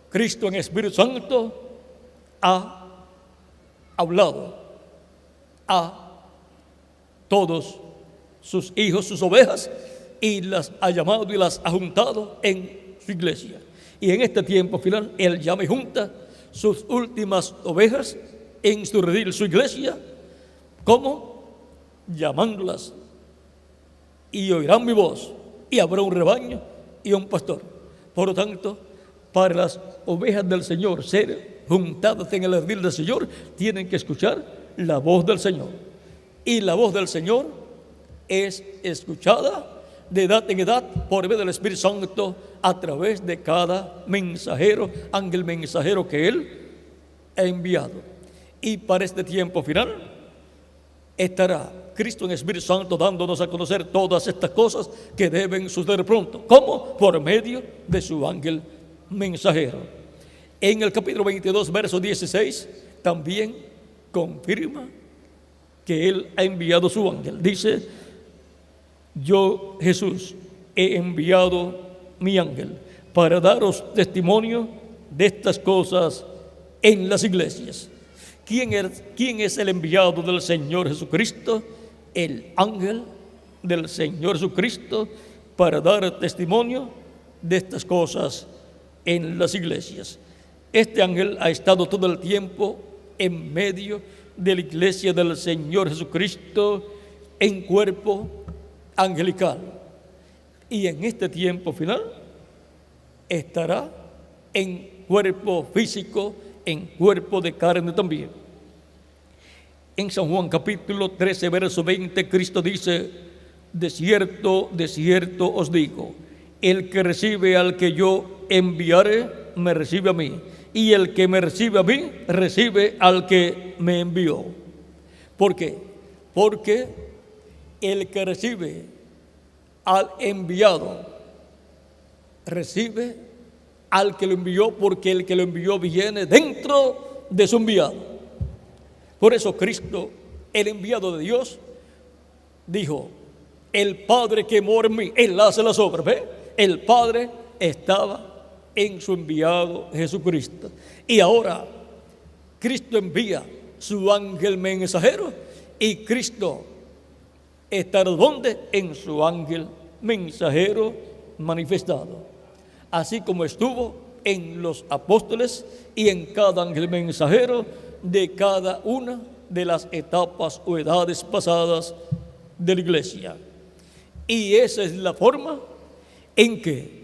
Cristo en Espíritu Santo ha hablado a todos sus hijos, sus ovejas, y las ha llamado y las ha juntado en su iglesia. Y en este tiempo final, Él llama y junta sus últimas ovejas en su redil, su iglesia. ¿Cómo? Llamándolas, y oirán mi voz, y habrá un rebaño y un pastor. Por lo tanto, para las ovejas del Señor ser juntadas en el redil del Señor, tienen que escuchar la voz del Señor. Y la voz del Señor es escuchada de edad en edad por medio del Espíritu Santo a través de cada mensajero, ángel mensajero que Él ha enviado. Y para este tiempo final estará Cristo en Espíritu Santo dándonos a conocer todas estas cosas que deben suceder pronto. ¿Cómo? Por medio de su ángel mensajero. En el capítulo 22, verso 16, también confirma que Él ha enviado su ángel. Dice: yo, Jesús, he enviado mi ángel para daros testimonio de estas cosas en las iglesias. ¿Quién es el enviado del Señor Jesucristo? El ángel del Señor Jesucristo para dar testimonio de estas cosas en las iglesias. Este ángel ha estado todo el tiempo en medio de la iglesia del Señor Jesucristo en cuerpo angelical, y en este tiempo final estará en cuerpo físico, en cuerpo de carne también. En San Juan capítulo 13, verso 20, Cristo dice: de cierto os digo, el que recibe al que yo enviaré, me recibe a mí, y el que me recibe a mí, recibe al que me envió. ¿Por qué? Porque el que recibe al enviado, recibe al que lo envió, porque el que lo envió viene dentro de su enviado. Por eso Cristo el enviado de Dios, dijo: el Padre que mora en mí, Él hace las obras. ¿Ve? El Padre estaba en su enviado Jesucristo. Y ahora Cristo envía su ángel mensajero, y Cristo estará ¿dónde? En su ángel mensajero manifestado. Así como estuvo en los apóstoles y en cada ángel mensajero de cada una de las etapas o edades pasadas de la iglesia. Y esa es la forma en que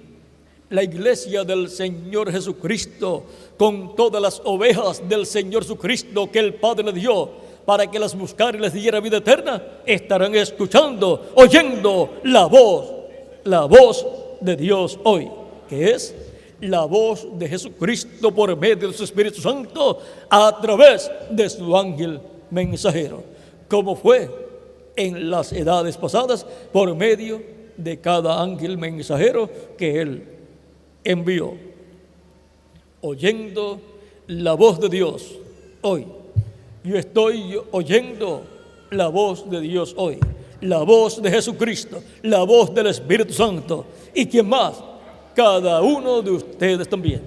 la iglesia del Señor Jesucristo, con todas las ovejas del Señor Jesucristo que el Padre le dio para que las buscara y les diera vida eterna, estarán escuchando, oyendo la voz de Dios hoy, que es la voz de Jesucristo por medio de su Espíritu Santo a través de su ángel mensajero, como fue en las edades pasadas por medio de cada ángel mensajero que Él envió. Oyendo la voz de Dios hoy. Yo estoy oyendo la voz de Dios hoy, la voz de Jesucristo, la voz del Espíritu Santo. ¿Y quién más? Cada uno de ustedes también.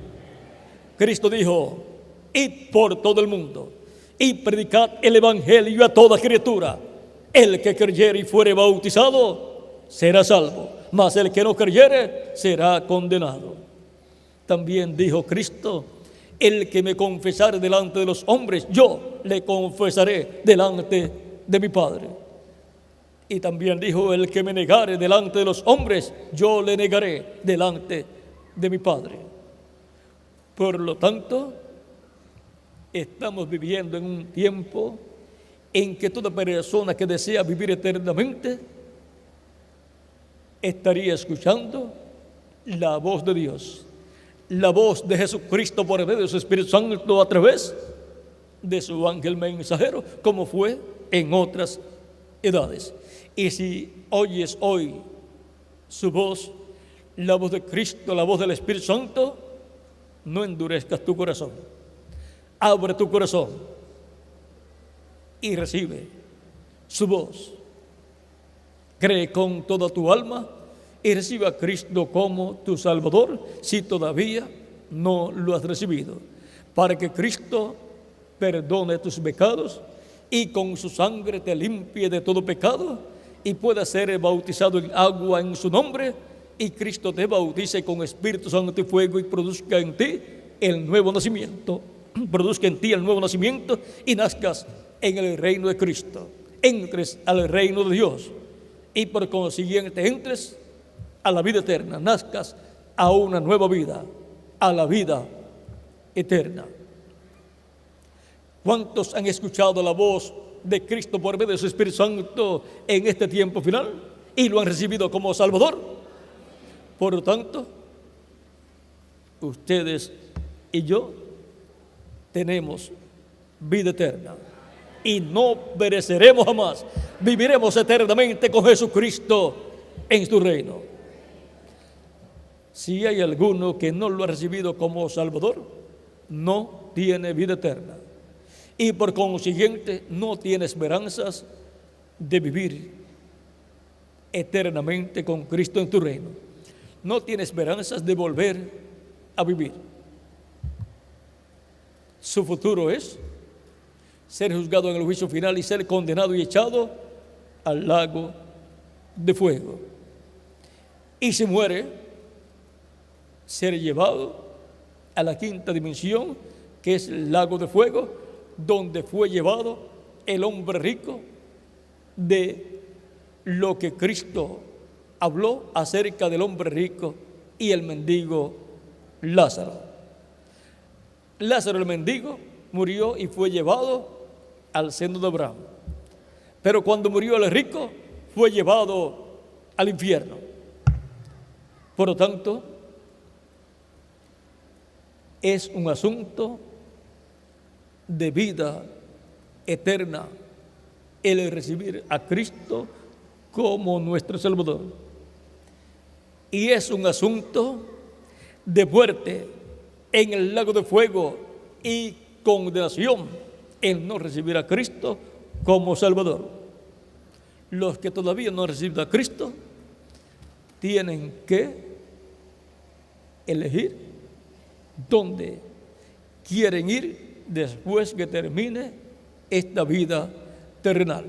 Cristo dijo: id por todo el mundo y predicad el evangelio a toda criatura. El que creyere y fuere bautizado será salvo, mas el que no creyere será condenado. También dijo Cristo: el que me confesare delante de los hombres, yo le confesaré delante de mi Padre. Y también dijo: el que me negare delante de los hombres, yo le negaré delante de mi Padre. Por lo tanto, estamos viviendo en un tiempo en que toda persona que desea vivir eternamente estaría escuchando la voz de Dios, la voz de Jesucristo por medio de su Espíritu Santo a través de su ángel mensajero, como fue en otras edades. Y si oyes hoy su voz, la voz de Cristo, la voz del Espíritu Santo, no endurezcas tu corazón. Abre tu corazón y recibe su voz. Cree con toda tu alma y recibe a Cristo como tu Salvador, si todavía no lo has recibido, para que Cristo perdone tus pecados y con su sangre te limpie de todo pecado y puedas ser bautizado en agua en su nombre, y Cristo te bautice con Espíritu Santo y fuego y produzca en ti el nuevo nacimiento, produzca en ti el nuevo nacimiento y nazcas en el reino de Cristo, entres al reino de Dios y por consiguiente entres a la vida eterna, nazcas a una nueva vida, a la vida eterna. ¿Cuántos han escuchado la voz de Cristo por medio de su Espíritu Santo en este tiempo final y lo han recibido como Salvador? Por lo tanto, ustedes y yo tenemos vida eterna y no pereceremos jamás, viviremos eternamente con Jesucristo en su reino. Si hay alguno que no lo ha recibido como Salvador, no tiene vida eterna y por consiguiente no tiene esperanzas de vivir eternamente con Cristo en tu reino. No tiene esperanzas de volver a vivir. Su futuro es ser juzgado en el juicio final y ser condenado y echado al lago de fuego. Y si muere, ser llevado a la quinta dimensión, que es el lago de fuego, donde fue llevado el hombre rico, de lo que Cristo habló acerca del hombre rico y el mendigo Lázaro. Lázaro el mendigo murió y fue llevado al seno de Abraham. Pero cuando murió el rico, fue llevado al infierno. Por lo tanto, es un asunto de vida eterna el recibir a Cristo como nuestro Salvador. Y es un asunto de muerte en el lago de fuego y condenación el no recibir a Cristo como Salvador. Los que todavía no han recibido a Cristo tienen que elegir dónde quieren ir después que termine esta vida terrenal.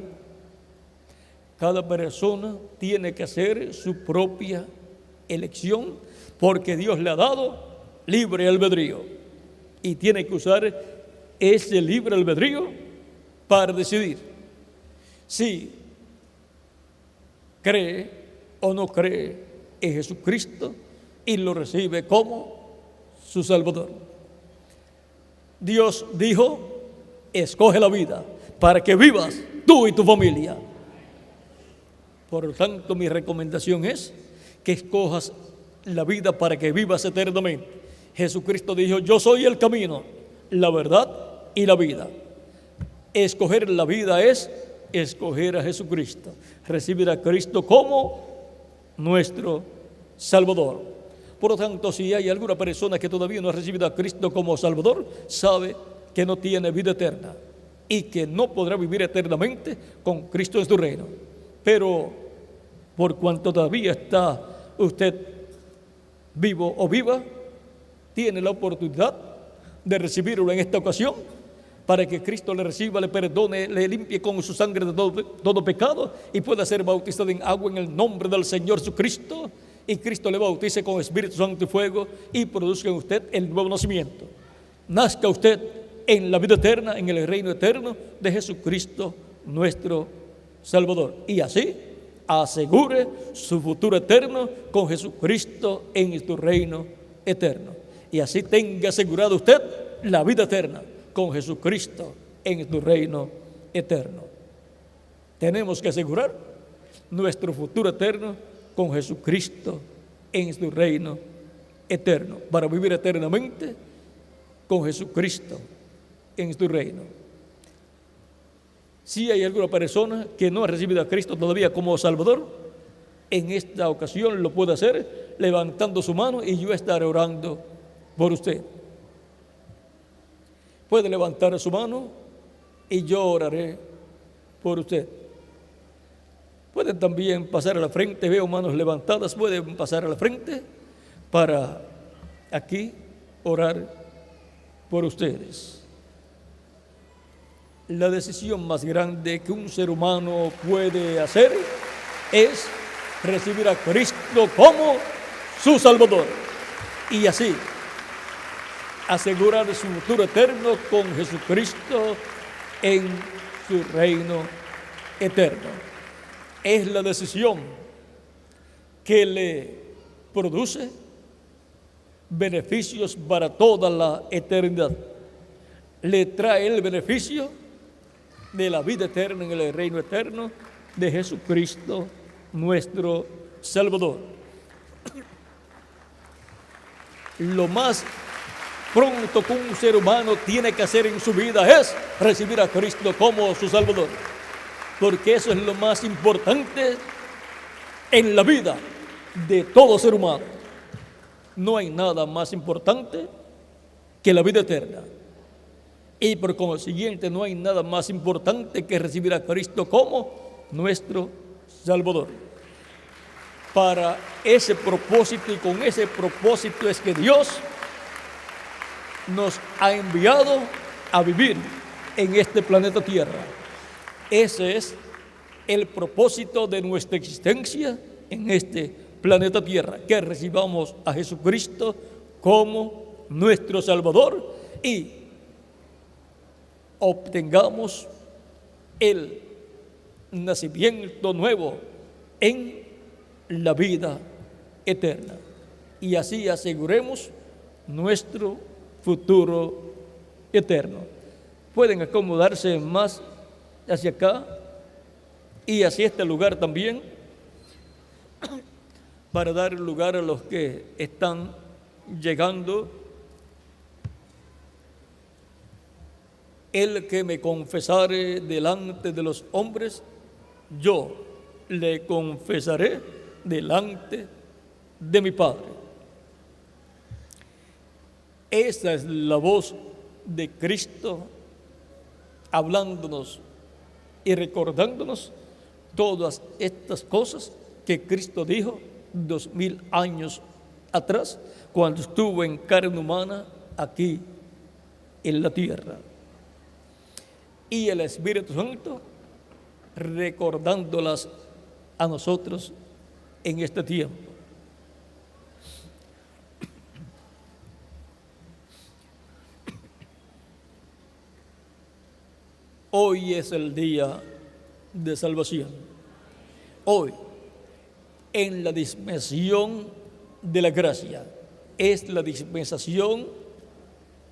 Cada persona tiene que hacer su propia elección porque Dios le ha dado libre albedrío y tiene que usar ese libre albedrío para decidir si cree o no cree en Jesucristo y lo recibe como su Salvador. Dios dijo: escoge la vida para que vivas tú y tu familia. Por lo tanto, mi recomendación es que escojas la vida para que vivas eternamente. Jesucristo dijo: yo soy el camino, la verdad y la vida. Escoger la vida es escoger a Jesucristo, recibir a Cristo como nuestro Salvador. Por lo tanto, si hay alguna persona que todavía no ha recibido a Cristo como Salvador, sabe que no tiene vida eterna y que no podrá vivir eternamente con Cristo en su reino. Pero por cuanto todavía está usted vivo o viva, tiene la oportunidad de recibirlo en esta ocasión para que Cristo le reciba, le perdone, le limpie con su sangre de todo pecado y pueda ser bautizado en agua en el nombre del Señor Jesucristo, y Cristo le bautice con Espíritu Santo y fuego y produzca en usted el nuevo nacimiento. Nazca usted en la vida eterna, en el reino eterno de Jesucristo nuestro Salvador, y así asegure su futuro eterno con Jesucristo en su reino eterno, y así tenga asegurado usted la vida eterna con Jesucristo en tu reino eterno. Tenemos que asegurar nuestro futuro eterno con Jesucristo en su reino eterno, para vivir eternamente con Jesucristo en su reino. Si hay alguna persona que no ha recibido a Cristo todavía como Salvador, en esta ocasión lo puede hacer levantando su mano y yo estaré orando por usted. Puede levantar su mano y yo oraré por usted. Pueden también pasar a la frente, veo manos levantadas, pueden pasar a la frente para aquí orar por ustedes. La decisión más grande que un ser humano puede hacer es recibir a Cristo como su Salvador y así asegurar su futuro eterno con Jesucristo en su reino eterno. Es la decisión que le produce beneficios para toda la eternidad. Le trae el beneficio de la vida eterna en el reino eterno de Jesucristo nuestro Salvador. Lo más pronto que un ser humano tiene que hacer en su vida es recibir a Cristo como su Salvador, porque eso es lo más importante en la vida de todo ser humano. No hay nada más importante que la vida eterna, y por consiguiente no hay nada más importante que recibir a Cristo como nuestro Salvador. Para ese propósito y con ese propósito es que Dios nos ha enviado a vivir en este planeta Tierra. Ese es el propósito de nuestra existencia en este planeta Tierra, que recibamos a Jesucristo como nuestro Salvador y obtengamos el nacimiento nuevo en la vida eterna, y así aseguremos nuestro futuro eterno. Pueden acomodarse más hacia acá y hacia este lugar también, para dar lugar a los que están llegando. El que me confesare delante de los hombres, yo le confesaré delante de mi Padre. Esa es la voz de Cristo hablándonos y recordándonos todas estas cosas que Cristo dijo 2000 años atrás, cuando estuvo en carne humana aquí en la tierra. Y el Espíritu Santo recordándolas a nosotros en este tiempo. Hoy es el día de salvación. Hoy, en la dispensación de la gracia, es la dispensación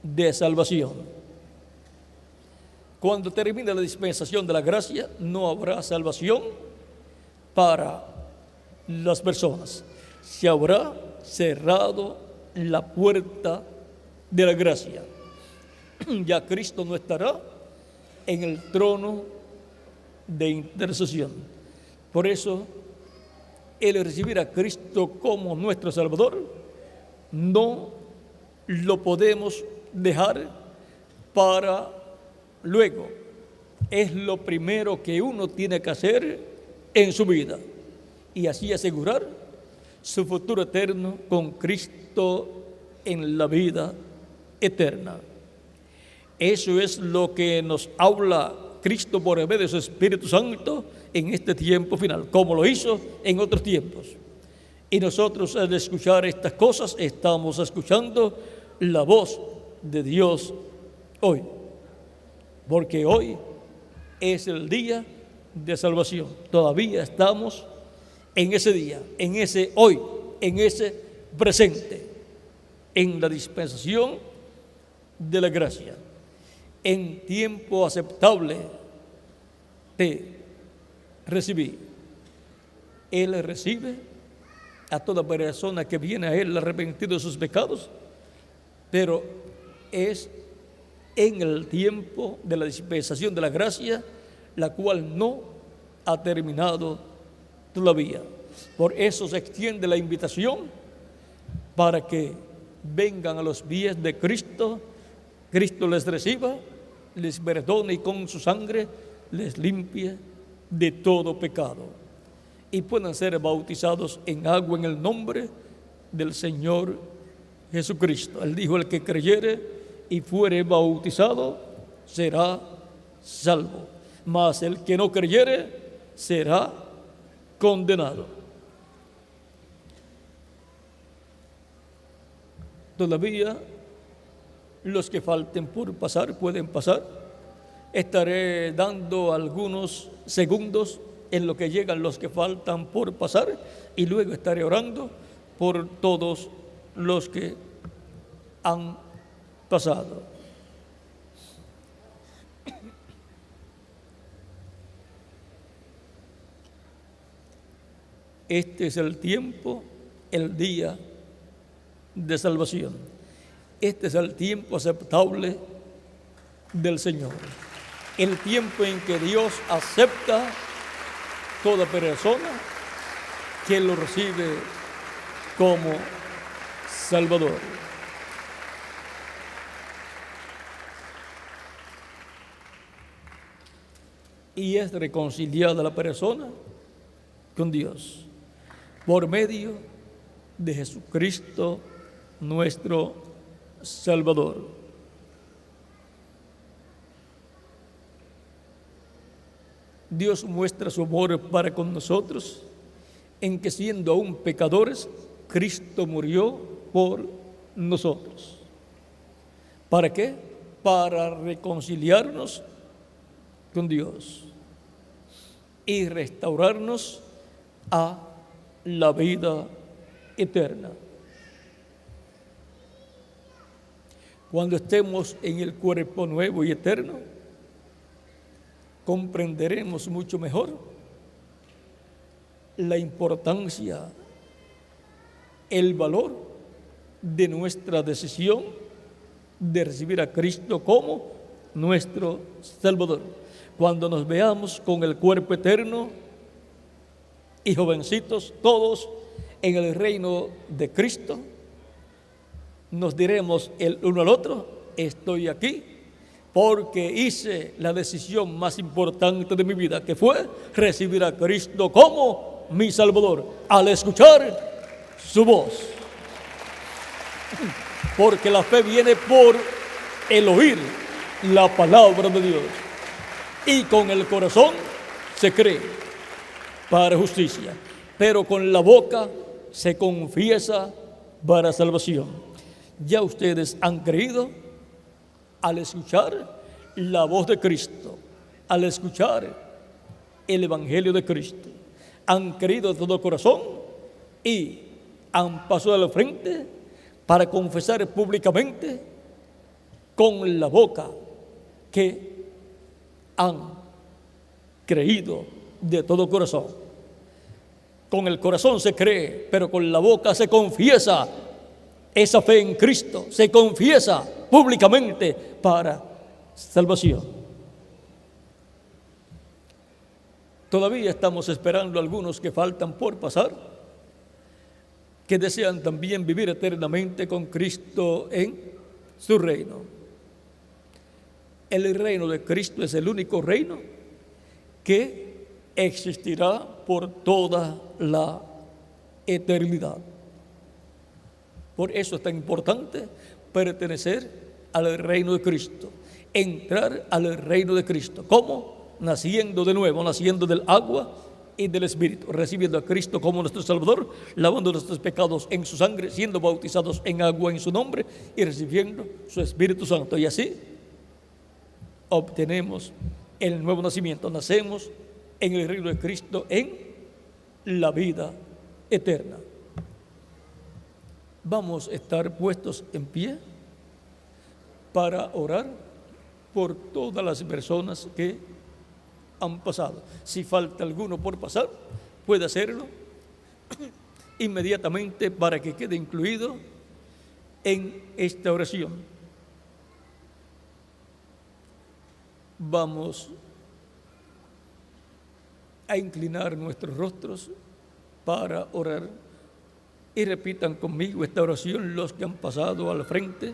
de salvación. Cuando termine la dispensación de la gracia, no habrá salvación para las personas. Se habrá cerrado la puerta de la gracia. Ya Cristo no estará en el trono de intercesión. Por eso, el recibir a Cristo como nuestro Salvador, no lo podemos dejar para luego. Es lo primero que uno tiene que hacer en su vida y así asegurar su futuro eterno con Cristo en la vida eterna. Eso es lo que nos habla Cristo por medio de su Espíritu Santo en este tiempo final, como lo hizo en otros tiempos. Y nosotros, al escuchar estas cosas, estamos escuchando la voz de Dios hoy, porque hoy es el día de salvación. Todavía estamos en ese día, en ese hoy, en ese presente, en la dispensación de la gracia. En tiempo aceptable te recibí. Él recibe a toda persona que viene a Él arrepentido de sus pecados, pero es en el tiempo de la dispensación de la gracia, la cual no ha terminado todavía. Por eso se extiende la invitación para que vengan a los pies de Cristo. Cristo les reciba, les perdone y con su sangre les limpie de todo pecado y puedan ser bautizados en agua en el nombre del Señor Jesucristo. Él dijo: el que creyere y fuere bautizado será salvo, mas el que no creyere será condenado. Todavía los que falten por pasar pueden pasar. Estaré dando algunos segundos en lo que llegan los que faltan por pasar y luego estaré orando por todos los que han pasado. Este es el tiempo, el día de salvación. Este es el tiempo aceptable del Señor. El tiempo en que Dios acepta toda persona que lo recibe como Salvador. Y es reconciliada la persona con Dios por medio de Jesucristo, nuestro Salvador. Dios muestra su amor para con nosotros en que, siendo aún pecadores, Cristo murió por nosotros. ¿Para qué? Para reconciliarnos con Dios y restaurarnos a la vida eterna. Cuando estemos en el cuerpo nuevo y eterno, comprenderemos mucho mejor la importancia, el valor de nuestra decisión de recibir a Cristo como nuestro Salvador. Cuando nos veamos con el cuerpo eterno y jovencitos todos en el reino de Cristo, nos diremos el uno al otro: estoy aquí porque hice la decisión más importante de mi vida, que fue recibir a Cristo como mi Salvador, al escuchar su voz. Porque la fe viene por el oír la palabra de Dios, y con el corazón se cree para justicia, pero con la boca se confiesa para salvación. Ya ustedes han creído al escuchar la voz de Cristo, al escuchar el Evangelio de Cristo. Han creído de todo corazón y han pasado al frente para confesar públicamente con la boca que han creído de todo corazón. Con el corazón se cree, pero con la boca se confiesa esa fe en Cristo, se confiesa públicamente para salvación. Todavía estamos esperando algunos que faltan por pasar, que desean también vivir eternamente con Cristo en su reino. El reino de Cristo es el único reino que existirá por toda la eternidad. Por eso es tan importante pertenecer al reino de Cristo, entrar al reino de Cristo. ¿Cómo? Naciendo de nuevo, naciendo del agua y del Espíritu, recibiendo a Cristo como nuestro Salvador, lavando nuestros pecados en su sangre, siendo bautizados en agua en su nombre y recibiendo su Espíritu Santo. Y así obtenemos el nuevo nacimiento, nacemos en el reino de Cristo, en la vida eterna. Vamos a estar puestos en pie para orar por todas las personas que han pasado. Si falta alguno por pasar, puede hacerlo inmediatamente para que quede incluido en esta oración. Vamos a inclinar nuestros rostros para orar y repitan conmigo esta oración los que han pasado al frente.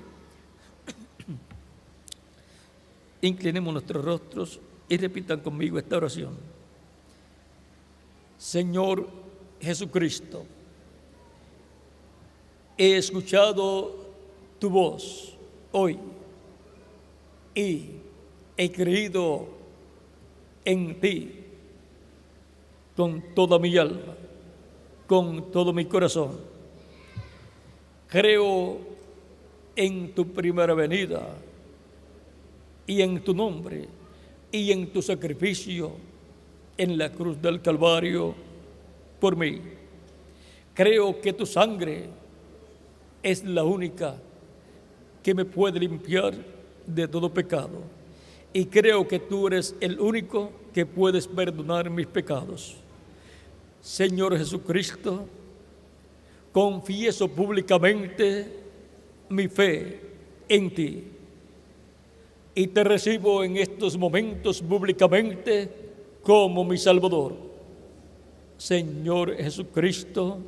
Inclinemos nuestros rostros y repitan conmigo esta oración. Señor Jesucristo, he escuchado tu voz hoy y he creído en ti con toda mi alma, con todo mi corazón. Creo en tu primera venida y en tu nombre y en tu sacrificio en la cruz del Calvario por mí. Creo que tu sangre es la única que me puede limpiar de todo pecado. Y creo que tú eres el único que puedes perdonar mis pecados. Señor Jesucristo, confieso públicamente mi fe en ti y te recibo en estos momentos públicamente como mi Salvador. Señor Jesucristo,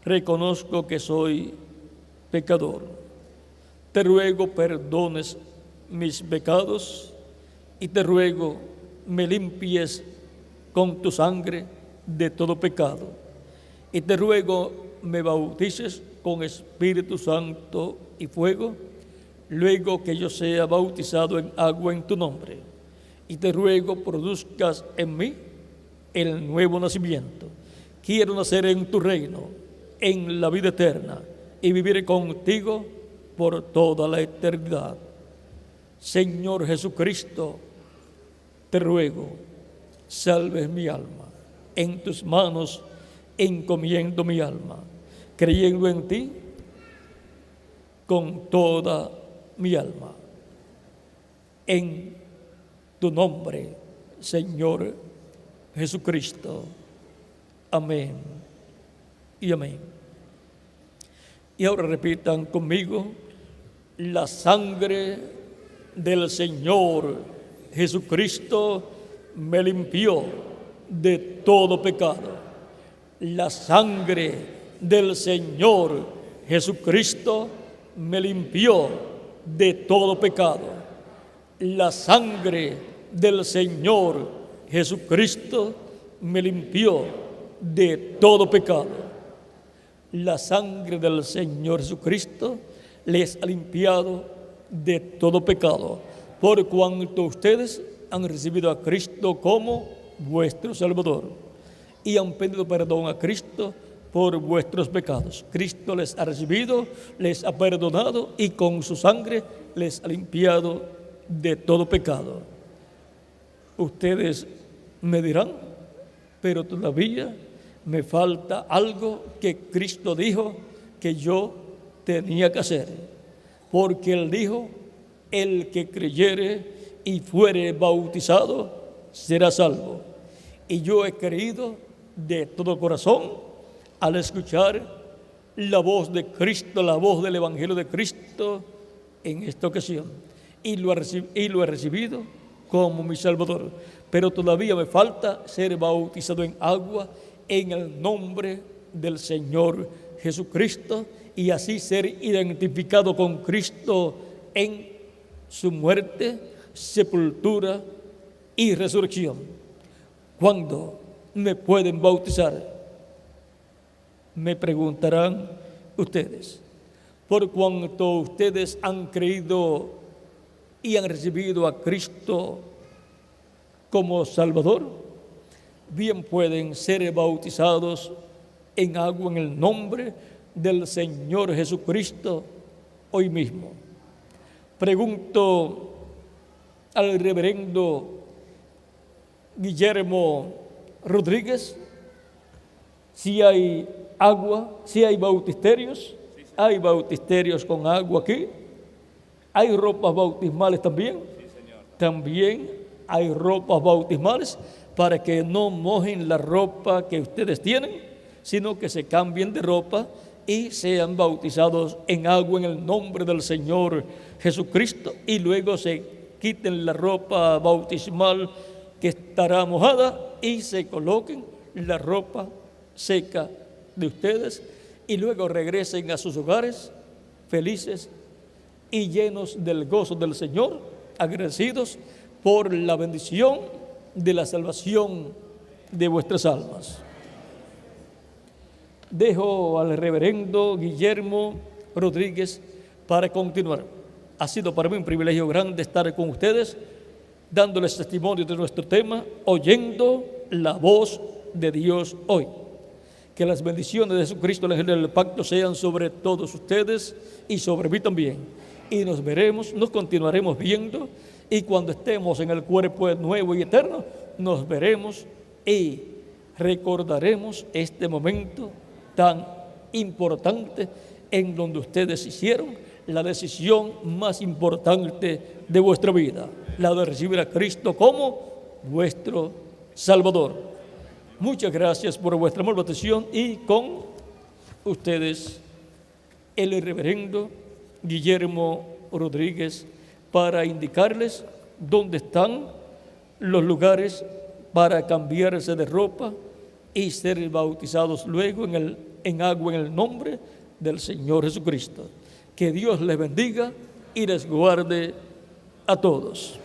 reconozco que soy pecador. Te ruego perdones mis pecados y te ruego me limpies con tu sangre de todo pecado. Y te ruego me bautices con Espíritu Santo y fuego, luego que yo sea bautizado en agua en tu nombre. Y te ruego produzcas en mí el nuevo nacimiento. Quiero nacer en tu reino, en la vida eterna, y vivir contigo por toda la eternidad. Señor Jesucristo, te ruego, salves mi alma. En tus manos encomiendo mi alma, creyendo en ti con toda mi alma. En tu nombre, Señor Jesucristo. Amén y amén. Y ahora repitan conmigo: la sangre del Señor Jesucristo me limpió de todo pecado. La sangre del Señor Jesucristo me limpió de todo pecado. La sangre del Señor Jesucristo me limpió de todo pecado. La sangre del Señor Jesucristo les ha limpiado de todo pecado, por cuanto ustedes han recibido a Cristo como vuestro Salvador y han pedido perdón a Cristo por vuestros pecados. Cristo les ha recibido, les ha perdonado y con su sangre les ha limpiado de todo pecado. Ustedes me dirán, pero todavía me falta algo que Cristo dijo que yo tenía que hacer, porque Él dijo: el que creyere y fuere bautizado será salvo. Y yo he creído de todo corazón al escuchar la voz de Cristo, la voz del Evangelio de Cristo en esta ocasión, y lo he recibido como mi Salvador. Pero todavía me falta ser bautizado en agua en el nombre del Señor Jesucristo, y así ser identificado con Cristo en su muerte, sepultura y resurrección. ¿Cuándo me pueden bautizar?, me preguntarán ustedes. Por cuanto ustedes han creído y han recibido a Cristo como Salvador, bien pueden ser bautizados en agua en el nombre del Señor Jesucristo hoy mismo. Pregunto al reverendo Guillermo Rodríguez si hay agua, si hay bautisterios. Hay bautisterios con agua aquí. Hay ropas bautismales también. También hay ropas bautismales para que no mojen la ropa que ustedes tienen, sino que se cambien de ropa y sean bautizados en agua en el nombre del Señor Jesucristo, y luego se quiten la ropa bautismal que estará mojada y se coloquen la ropa seca de ustedes, y luego regresen a sus hogares felices y llenos del gozo del Señor, agradecidos por la bendición de la salvación de vuestras almas. Dejo al reverendo Guillermo Rodríguez para continuar. Ha sido para mí un privilegio grande estar con ustedes, dándoles testimonio de nuestro tema, oyendo la voz de Dios hoy. Que las bendiciones de Jesucristo, el Ángel del Pacto, sean sobre todos ustedes y sobre mí también. Y nos veremos, nos continuaremos viendo, y cuando estemos en el cuerpo nuevo y eterno, nos veremos y recordaremos este momento tan importante en donde ustedes hicieron la decisión más importante de vuestra vida, la de recibir a Cristo como vuestro Salvador. Muchas gracias por vuestra amable atención, y con ustedes el reverendo Guillermo Rodríguez para indicarles dónde están los lugares para cambiarse de ropa y ser bautizados luego en agua en el nombre del Señor Jesucristo. Que Dios les bendiga y les guarde a todos.